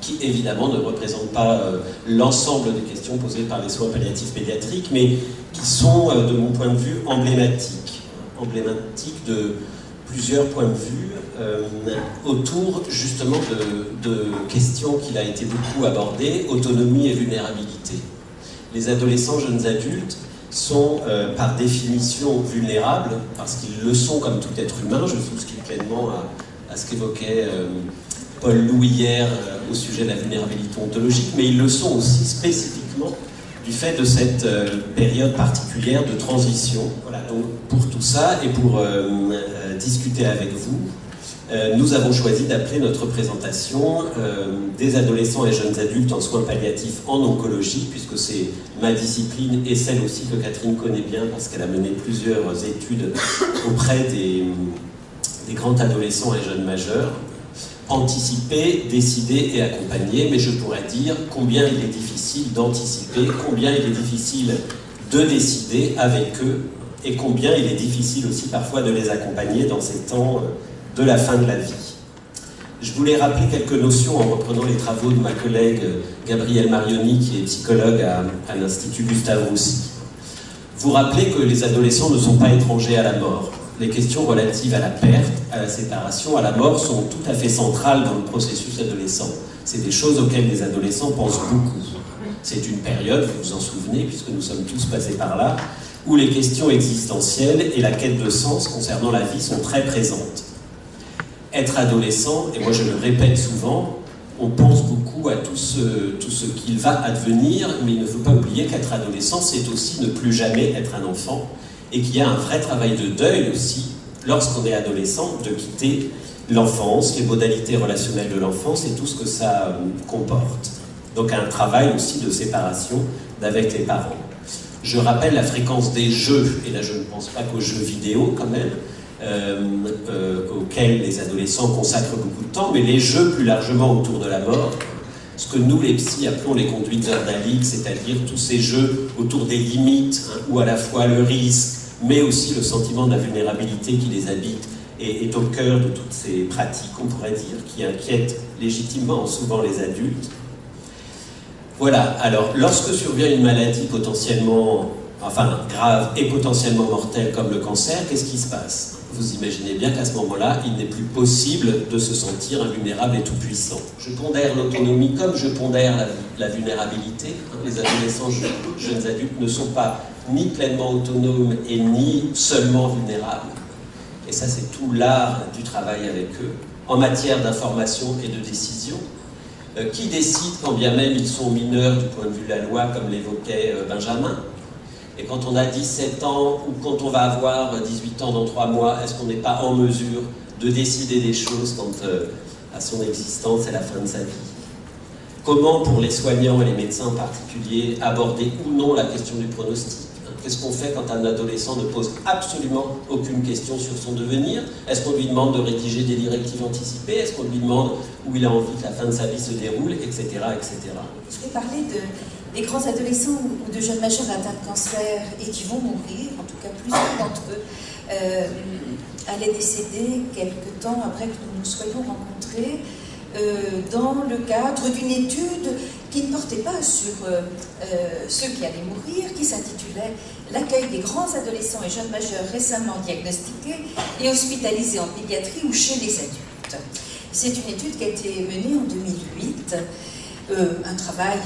Speaker 9: qui évidemment ne représentent pas l'ensemble des questions posées par les soins palliatifs pédiatriques, mais qui sont, de mon point de vue, emblématiques de plusieurs points de vue, autour justement de questions qu'il a été beaucoup abordées, autonomie et vulnérabilité. Les adolescents, jeunes adultes sont par définition vulnérables, parce qu'ils le sont comme tout être humain. Je souscris pleinement à ce qu'évoquait Paul Loup hier au sujet de la vulnérabilité ontologique, mais ils le sont aussi spécifiquement du fait de cette période particulière de transition. Voilà, donc pour tout ça et pour discuter avec vous, nous avons choisi d'appeler notre présentation des adolescents et jeunes adultes en soins palliatifs en oncologie, puisque c'est ma discipline et celle aussi que Catherine connaît bien parce qu'elle a mené plusieurs études auprès des grands adolescents et jeunes majeurs. Anticiper, décider et accompagner, mais je pourrais dire combien il est difficile d'anticiper, combien il est difficile de décider avec eux et combien il est difficile aussi parfois de les accompagner dans ces temps de la fin de la vie. Je voulais rappeler quelques notions en reprenant les travaux de ma collègue Gabrielle Marioni, qui est psychologue à l'Institut Gustave Roussy. Vous rappelez que les adolescents ne sont pas étrangers à la mort. Les questions relatives à la perte, à la séparation, à la mort sont tout à fait centrales dans le processus adolescent. C'est des choses auxquelles les adolescents pensent beaucoup. C'est une période, vous vous en souvenez, puisque nous sommes tous passés par là, où les questions existentielles et la quête de sens concernant la vie sont très présentes. Être adolescent, et moi je le répète souvent, on pense beaucoup à tout ce qu'il va advenir, mais il ne faut pas oublier qu'être adolescent, c'est aussi ne plus jamais être un enfant, et qu'il y a un vrai travail de deuil aussi, lorsqu'on est adolescent, de quitter l'enfance, les modalités relationnelles de l'enfance et tout ce que ça comporte. Donc un travail aussi de séparation d'avec les parents. Je rappelle la fréquence des jeux, et là je ne pense pas qu'aux jeux vidéo quand même, auxquels les adolescents consacrent beaucoup de temps, mais les jeux plus largement autour de la mort, ce que nous les psys appelons les conduites ordaliques, c'est-à-dire tous ces jeux autour des limites, où à la fois le risque, mais aussi le sentiment de la vulnérabilité qui les habite, et est au cœur de toutes ces pratiques, on pourrait dire, qui inquiètent légitimement souvent les adultes. Voilà, alors lorsque survient une maladie potentiellement, enfin grave et potentiellement mortelle comme le cancer, qu'est-ce qui se passe? Vous imaginez bien qu'à ce moment-là, il n'est plus possible de se sentir invulnérable et tout-puissant. Je pondère l'autonomie comme je pondère la vulnérabilité. Les adolescents, jeunes adultes ne sont pas ni pleinement autonomes et ni seulement vulnérables. Et ça, c'est tout l'art du travail avec eux, en matière d'information et de décision. Qui décide quand bien même ils sont mineurs du point de vue de la loi, comme l'évoquait Benjamin? Et quand on a 17 ans, ou quand on va avoir 18 ans dans 3 mois, est-ce qu'on n'est pas en mesure de décider des choses quand à son existence et la fin de sa vie? Comment, pour les soignants et les médecins en particulier, aborder ou non la question du pronostic? Qu'est-ce qu'on fait quand un adolescent ne pose absolument aucune question sur son devenir? Est-ce qu'on lui demande de rédiger des directives anticipées? Est-ce qu'on lui demande où il a envie que la fin de sa vie se déroule, etc., etc.
Speaker 16: Je vais parler des grands adolescents ou de jeunes majeurs atteints de cancer et qui vont mourir, en tout cas plusieurs d'entre eux, allaient décéder quelque temps après que nous nous soyons rencontrés dans le cadre d'une étude qui ne portait pas sur ceux qui allaient mourir, qui s'intitulait « L'accueil des grands adolescents et jeunes majeurs récemment diagnostiqués et hospitalisés en pédiatrie ou chez les adultes ». C'est une étude qui a été menée en 2008, un travail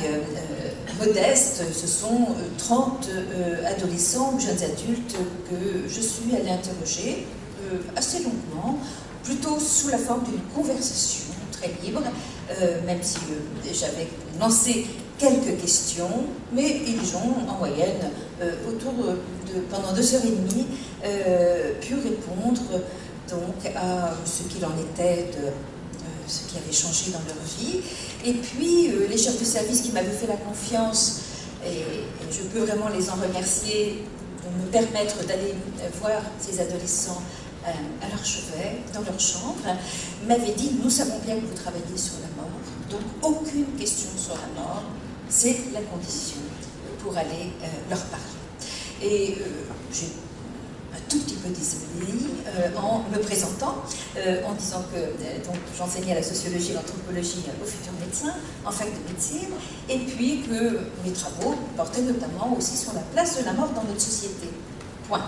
Speaker 16: modeste. Ce sont 30 adolescents ou jeunes adultes que je suis allée interroger assez longuement, plutôt sous la forme d'une conversation très libre, même si j'avais lancé quelques questions, mais ils ont en moyenne, pendant 2h30, pu répondre donc à ce qu'il en était de ce qui avait changé dans leur vie. Et puis les chefs de service qui m'avaient fait la confiance, et je peux vraiment les en remercier, de me permettre d'aller voir ces adolescents à leur chevet, dans leur chambre, m'avaient dit « Nous savons bien que vous travaillez sur la mort, donc aucune question sur la mort, c'est la condition pour aller leur parler. » Et j'ai un tout petit peu désolée en me présentant, en disant que donc j'enseignais la sociologie et l'anthropologie aux futurs médecins en fac de médecine, et puis que mes travaux portaient notamment aussi sur la place de la mort dans notre société. Point.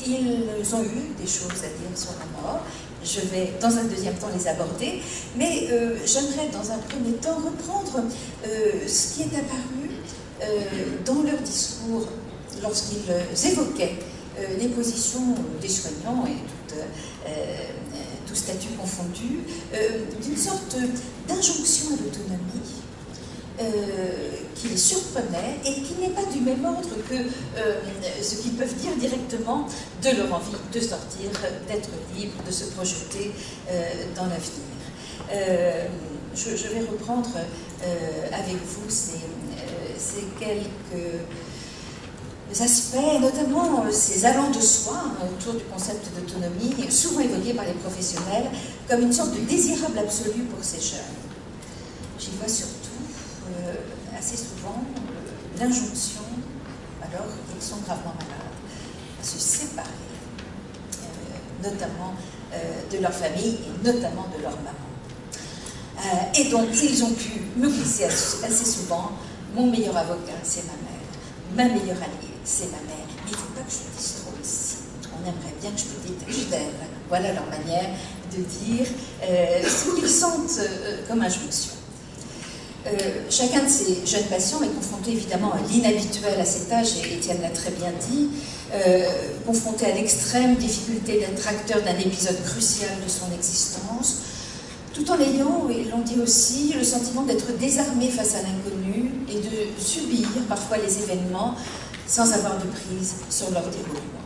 Speaker 16: Ils ont eu des choses à dire sur la mort. Je vais dans un deuxième temps les aborder, mais j'aimerais dans un premier temps reprendre ce qui est apparu dans leur discours lorsqu'ils évoquaient les positions des soignants et tout statut confondu, d'une sorte d'injonction à l'autonomie qui les surprenait et qui n'est pas du même ordre que ce qu'ils peuvent dire directement de leur envie de sortir, d'être libre, de se projeter dans l'avenir. Je vais reprendre avec vous ces quelques aspects, notamment ces allants de soi autour du concept d'autonomie, souvent évoqué par les professionnels comme une sorte de désirable absolu pour ces jeunes. J'y vois surtout assez souvent l'injonction, alors qu'ils sont gravement malades, à se séparer, notamment de leur famille et notamment de leur maman. Et donc, ils ont pu me glisser assez souvent, mon meilleur avocat, c'est ma mère, ma meilleure alliée, c'est ma mère, mais il ne faut pas que je le dise trop ici. On aimerait bien que je me détache d'elle. Voilà leur manière de dire ce qu'ils sentent comme injonction. Chacun de ces jeunes patients est confronté évidemment à l'inhabituel à cet âge, et Étienne l'a très bien dit, confronté à l'extrême difficulté d'être acteur d'un épisode crucial de son existence, tout en ayant, et ils l'ont dit aussi, le sentiment d'être désarmé face à l'inconnu et de subir parfois les événements sans avoir de prise sur leur déroulement.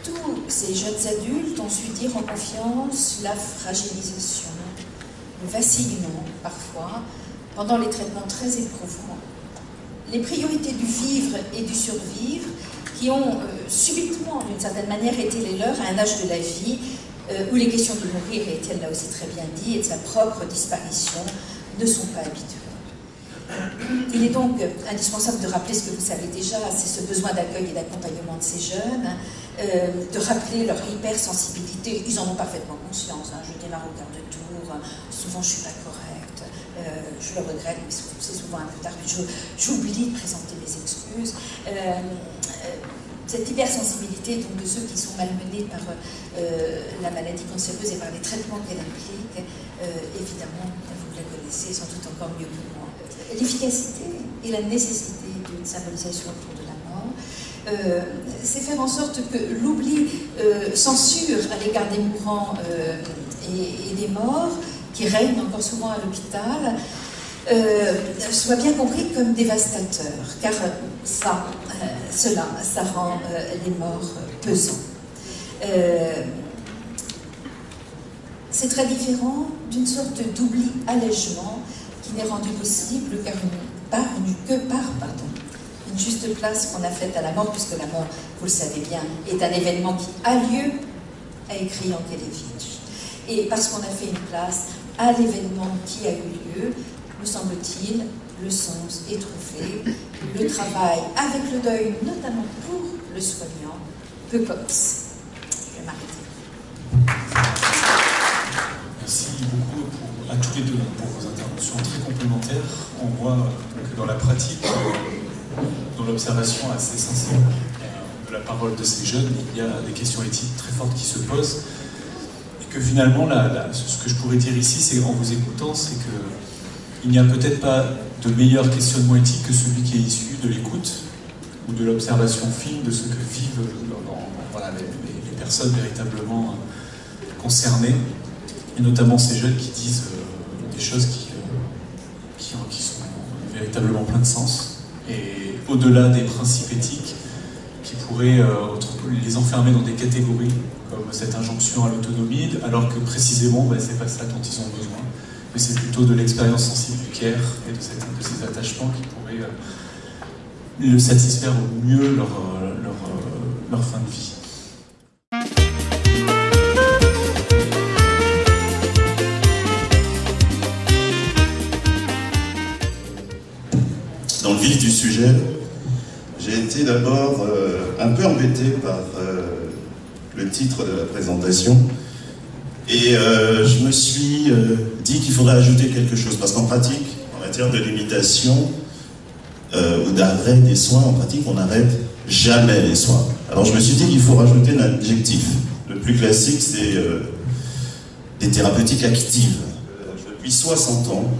Speaker 16: Tous ces jeunes adultes ont su dire en confiance la fragilisation, le vacillement parfois, pendant les traitements très éprouvants, les priorités du vivre et du survivre qui ont subitement, d'une certaine manière, été les leurs à un âge de la vie où les questions de mourir, et Étienne l'a aussi très bien dit, et de sa propre disparition ne sont pas habituelles. Il est donc indispensable de rappeler ce que vous savez déjà, c'est ce besoin d'accueil et d'accompagnement de ces jeunes, de rappeler leur hypersensibilité. Ils en ont parfaitement conscience, je démarre au quart de tour, souvent je ne suis pas correcte, je le regrette, mais c'est souvent un peu tard, j'oublie de présenter mes excuses. Cette hypersensibilité donc, de ceux qui sont malmenés par la maladie cancéreuse et par les traitements qu'elle implique, évidemment, vous la connaissez sans doute encore mieux que moi. L'efficacité et la nécessité d'une symbolisation autour de la mort, c'est faire en sorte que l'oubli censure à l'égard des mourants et des morts, qui règnent encore souvent à l'hôpital, soit bien compris comme dévastateur, car ça rend les morts pesants. C'est très différent d'une sorte d'oubli-allègement qui n'est rendu possible que par une juste place qu'on a faite à la mort, puisque la mort, vous le savez bien, est un événement qui a lieu, a écrit Yankelevitch. Et parce qu'on a fait une place à l'événement qui a eu lieu, me semble-t-il, le sens est trouvé, le travail avec le deuil, notamment pour le soignant, peut commencer. Je vais m'arrêter.
Speaker 1: Merci beaucoup à tous les deux pour vos interventions très complémentaires. On voit que dans la pratique, dans l'observation assez sensible de la parole de ces jeunes, il y a des questions éthiques très fortes qui se posent. Et que finalement, ce que je pourrais dire ici, c'est en vous écoutant, c'est qu'il n'y a peut-être pas de meilleur questionnement éthique que celui qui est issu de l'écoute ou de l'observation fine de ce que vivent les personnes véritablement concernées, et notamment ces jeunes qui disent des choses qui sont véritablement pleines de sens, et au-delà des principes éthiques qui pourraient les enfermer dans des catégories, comme cette injonction à l'autonomie, alors que précisément, c'est pas ça dont ils ont besoin. Mais c'est plutôt de l'expérience sensible du care et de ces attachements qui pourraient le satisfaire au mieux leur fin de vie.
Speaker 17: Dans le vif du sujet, j'ai J'ai été d'abord un peu embêté par le titre de la présentation et je me suis dit qu'il faudrait ajouter quelque chose parce qu'en pratique, en matière de limitation ou d'arrêt des soins, en pratique on n'arrête jamais les soins. Alors je me suis dit qu'il faut rajouter un adjectif. Le plus classique c'est des thérapeutiques actives. Depuis 60 ans,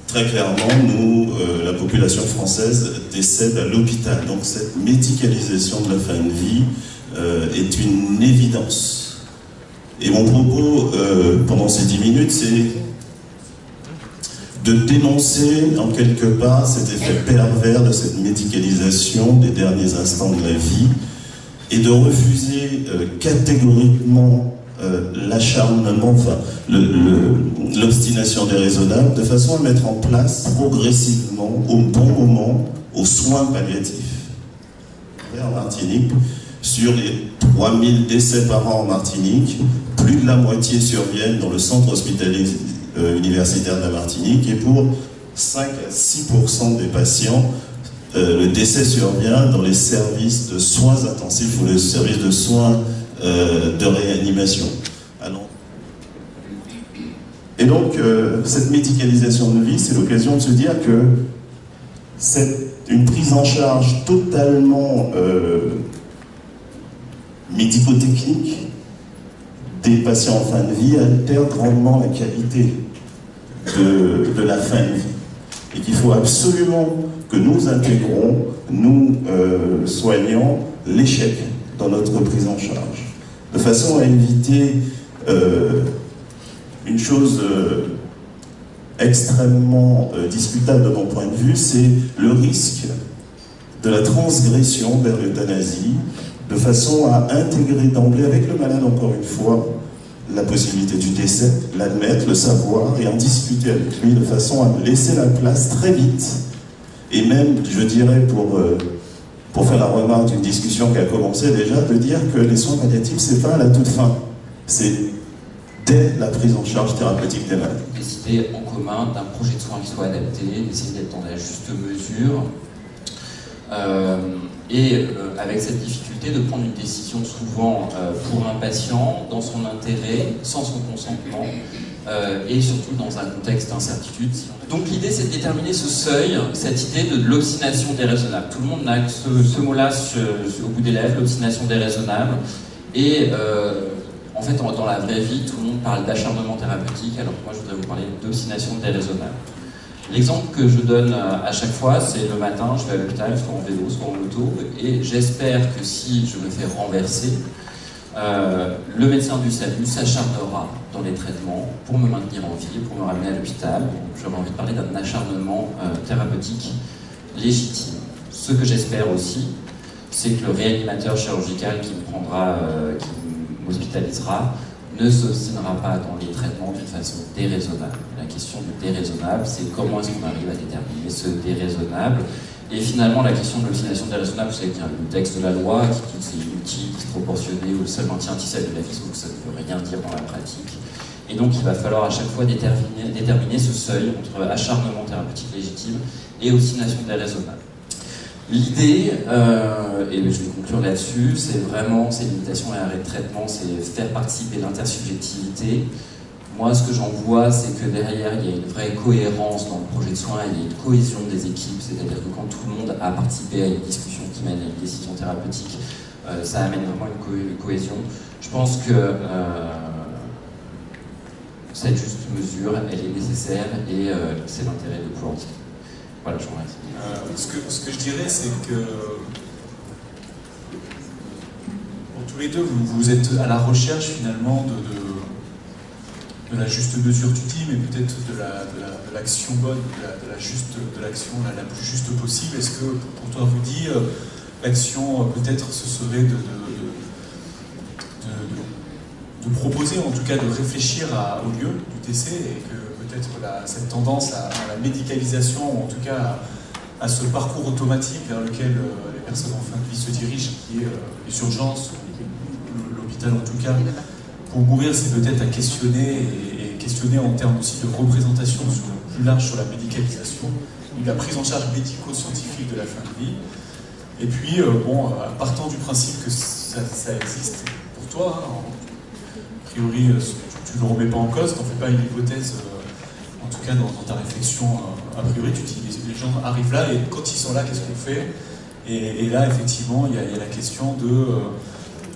Speaker 17: très clairement, nous, la population française, décède à l'hôpital. Donc cette médicalisation de la fin de vie est une évidence. Et mon propos, pendant ces 10 minutes, c'est de dénoncer, en quelque part, cet effet pervers de cette médicalisation des derniers instants de la vie et de refuser catégoriquement l'acharnement, enfin, l'obstination déraisonnable, de façon à mettre en place progressivement, au bon moment, aux soins palliatifs. En Martinique, sur les 3000 décès par an en Martinique, plus de la moitié surviennent dans le centre hospitalier universitaire de la Martinique, et pour 5 à 6% des patients, le décès survient dans les services de soins intensifs ou les services de soins de réanimation. Et donc, cette médicalisation de vie, c'est l'occasion de se dire que c'est une prise en charge totalement médico-technique des patients en fin de vie altère grandement la qualité de la fin de vie. Et qu'il faut absolument que nous intégrons, nous soignants, l'échec dans notre prise en charge, de façon à éviter une chose extrêmement discutable de mon point de vue, c'est le risque de la transgression vers l'euthanasie, de façon à intégrer d'emblée avec le malade, encore une fois, la possibilité du décès, l'admettre, le savoir et en discuter avec lui de façon à me laisser la place très vite, et même, je dirais, pour faire la remarque d'une discussion qui a commencé déjà, de dire que les soins palliatifs, c'est pas à la toute fin, c'est dès la prise en charge thérapeutique des malades.
Speaker 14: Décider en commun d'un projet de soins qui soit adapté, d'essayer d'être dans la juste mesure, avec cette difficulté de prendre une décision souvent pour un patient, dans son intérêt, sans son consentement, et surtout dans un contexte d'incertitude. Donc l'idée, c'est de déterminer ce seuil, cette idée de l'obstination déraisonnable. Tout le monde n'a que ce mot-là au bout des lèvres, l'obstination déraisonnable. Et en fait, dans la vraie vie, tout le monde parle d'acharnement thérapeutique, alors que moi, je voudrais vous parler d'obstination déraisonnable. L'exemple que je donne à chaque fois, c'est le matin, je vais à l'hôpital, soit en vélo, soit en moto, et j'espère que si je me fais renverser, le médecin du SAMU s'acharnera dans les traitements pour me maintenir en vie, pour me ramener à l'hôpital. J'aurais envie de parler d'un acharnement thérapeutique légitime. Ce que j'espère aussi, c'est que le réanimateur chirurgical qui me prendra, qui m'hospitalisera, ne s'obstinera pas dans les traitements d'une façon déraisonnable. La question du déraisonnable, c'est comment est-ce qu'on arrive à déterminer ce déraisonnable. Et finalement, la question de l'obstination déraisonnable, vous savez qu'il y a un texte de la loi qui dit que c'est inutile, disproportionné, ou le seul maintien anti-celle de la vie, sauf que ça ne veut rien dire dans la pratique. Et donc, il va falloir à chaque fois déterminer ce seuil entre acharnement thérapeutique légitime et obstination déraisonnable. L'idée, et je vais conclure là-dessus, c'est vraiment ces limitations et arrêts de traitement, c'est faire participer l'intersubjectivité. Moi, ce que j'en vois, c'est que derrière, il y a une vraie cohérence dans le projet de soins, il y a une cohésion des équipes, c'est-à-dire que quand tout le monde a participé à une discussion qui mène à une décision thérapeutique, ça amène vraiment une cohésion. Je pense que cette juste mesure, elle est nécessaire et c'est l'intérêt de pouvoir discuter. Voilà, je vous remercie.
Speaker 1: Ce que je dirais, c'est que pour tous les deux, vous êtes à la recherche finalement de la juste mesure, tu dis, mais peut-être de l'action bonne, de l'action la plus juste possible. Est-ce que pour toi, vous dit, l'action peut-être ce serait de proposer, en tout cas de réfléchir au lieu du décès, et que peut-être cette tendance à la médicalisation, ou en tout cas à ce parcours automatique vers lequel les personnes en fin de vie se dirigent, qui est les urgences, l'hôpital en tout cas, pour mourir, c'est peut-être à questionner, et questionner en termes aussi de représentation plus large sur la médicalisation, ou la prise en charge médico-scientifique de la fin de vie. Et puis, partant du principe que ça existe pour toi, hein, a priori, tu ne le remets pas en cause, tu n'en fais pas une hypothèse, en tout cas dans ta réflexion, a priori, tu te dis, les gens arrivent là, et quand ils sont là, qu'est-ce qu'on fait? Et là, effectivement, il y a la question de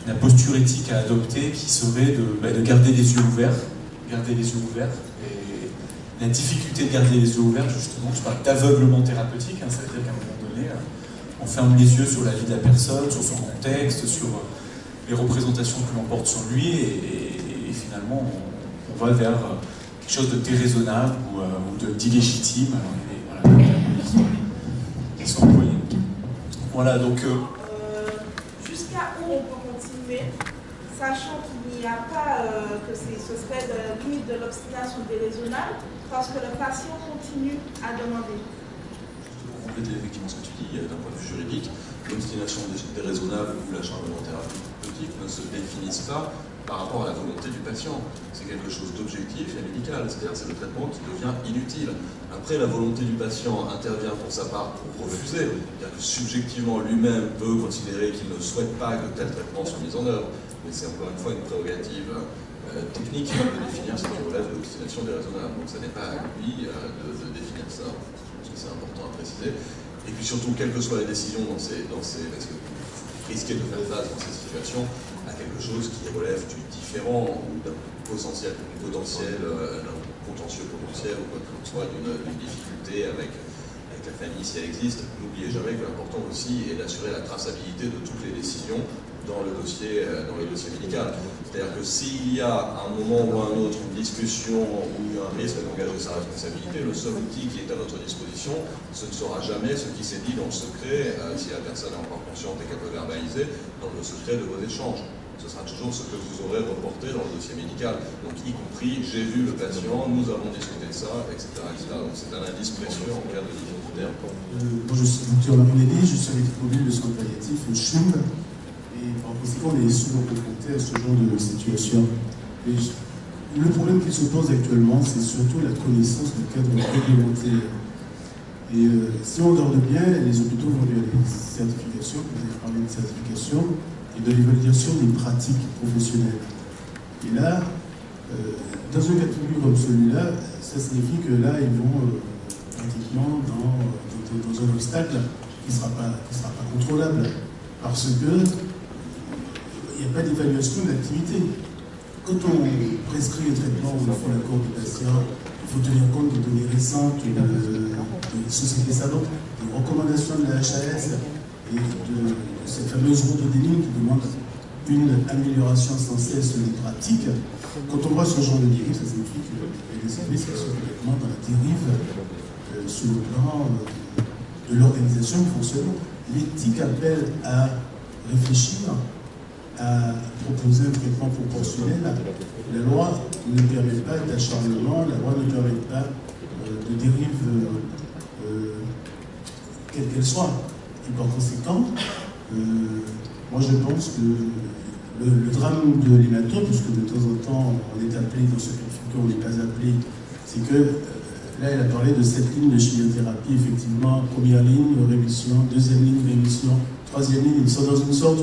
Speaker 1: la posture éthique à adopter qui serait de garder les yeux ouverts. Garder les yeux ouverts. Et la difficulté de garder les yeux ouverts, justement, je parle d'aveuglement thérapeutique, hein, ça veut dire qu'à un moment donné, on ferme les yeux sur la vie de la personne, sur son contexte, sur les représentations que l'on porte sur lui, et finalement, on va vers quelque chose de déraisonnable ou d'illégitime. Voilà, qui sont employés. Voilà, donc...
Speaker 18: Jusqu'à où on peut continuer, sachant qu'il n'y a pas, que ce serait de la limite de l'obstination déraisonnable, parce que le patient continue à demander.
Speaker 2: Pour compléter effectivement ce que tu dis, d'un point de vue juridique, l'obstination déraisonnable ou l'acharnement thérapeutique ne se définissent pas par rapport à la volonté du patient. C'est quelque chose d'objectif et médical, c'est-à-dire c'est le traitement qui devient inutile. Après, la volonté du patient intervient pour sa part pour refuser, c'est-à-dire que subjectivement lui-même peut considérer qu'il ne souhaite pas que tel traitement soit mis en œuvre, mais c'est encore une fois une prérogative technique de définir ce qui relève de l'obstination déraisonnable. Donc ça n'est pas à lui de définir ça, je pense que c'est important à préciser. Et puis surtout, quelles que soient les décisions parce que risquer de faire face dans ces situations à quelque chose qui relève du différent ou d'un potentiel d'un contentieux potentiel ou quoi que ce soit, d'une difficulté avec la famille si elle existe. N'oubliez jamais que l'important aussi est d'assurer la traçabilité de toutes les décisions dans le dossier médical. C'est-à-dire que s'il y a à un moment ou à un autre une discussion ou un risque d'engager sa responsabilité, le seul outil qui est à notre disposition, ce ne sera jamais ce qui s'est dit dans le secret, si la personne est encore consciente et qu'elle peut verbaliser, dans le secret de vos échanges. Ce sera toujours ce que vous aurez reporté dans le dossier médical. Donc y compris, j'ai vu le patient, nous avons discuté de ça, etc. Donc c'est un indice précieux en cas de difficulté.
Speaker 19: Moi je suis docteur Marinelli, je suis avec mobile de soins palliatifs, CHUM. Et par conséquent, on est souvent confronté à ce genre de situation. Et le problème qui se pose actuellement, c'est surtout la connaissance du cadre réglementaire. Et si on regarde bien, les hôpitaux vont vers des certifications, vous avez parlé de certification, et de l'évaluation des pratiques professionnelles. Et là, dans un cas de figure comme celui-là, ça signifie que là, ils vont pratiquement dans un obstacle qui ne sera pas contrôlable. Parce que il n'y a pas d'évaluation de l'activité. Quand on prescrit un traitement ou on fait l'accord du patient, il faut tenir compte des données récentes de la société savante, des recommandations de la HAS et de cette fameuse route de délit qui demande une amélioration sans cesse des pratiques. Quand on voit ce genre de dérive, ça signifie qu'il y a des services qui sont complètement dans la dérive sur le plan de l'organisation du fonctionnement. L'éthique appelle à réfléchir, à proposer un traitement proportionnel. La loi ne permet pas d'acharnement, la loi ne permet pas de dérive quelle qu'elle soit. Et par conséquent, moi je pense que le drame de l'hématome, puisque de temps en temps on est appelé dans ce cas de figure, on n'est pas appelé, c'est que là elle a parlé de cette ligne de chimiothérapie, effectivement, première ligne, rémission, deuxième ligne, rémission, troisième ligne, ils sont dans une sorte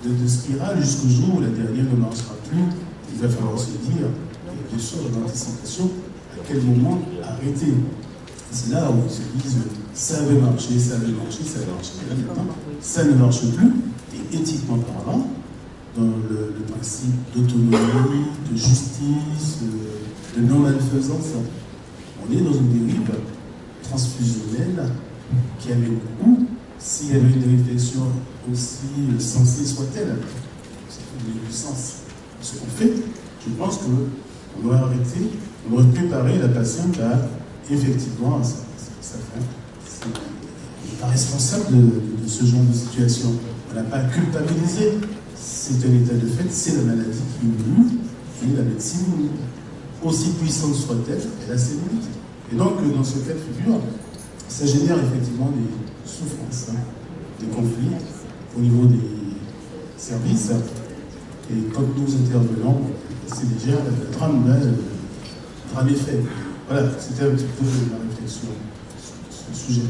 Speaker 19: de spirale jusqu'au jour où la dernière ne marchera plus. Il va falloir se dire, bien sûr, l'anticipation, à quel moment arrêter. C'est là où ils se disent, ça avait marché, ça avait marché, ça avait marché. Et là maintenant, ça ne marche plus. Et éthiquement parlant, dans le principe d'autonomie, de justice, de non-malfaisance, on est dans une dérive transfusionnelle qui amène beaucoup. S'il y avait une réflexion aussi sensée soit-elle, ça fait du sens. Ce qu'on fait, je pense qu'on doit arrêter, on doit préparer la patiente à effectivement sa fin. On n'est pas responsable de ce genre de situation. On n'a pas à culpabiliser. C'est un état de fait, c'est la maladie qui nous nuit, et la médecine, aussi puissante soit-elle, elle a ses limites. Et donc, dans ce cas de figure, ça génère effectivement des souffrances, des conflits au niveau des services. Et quand nous intervenons, c'est déjà le drame est fait. Voilà, c'était un petit peu ma réflexion sur ce sujet.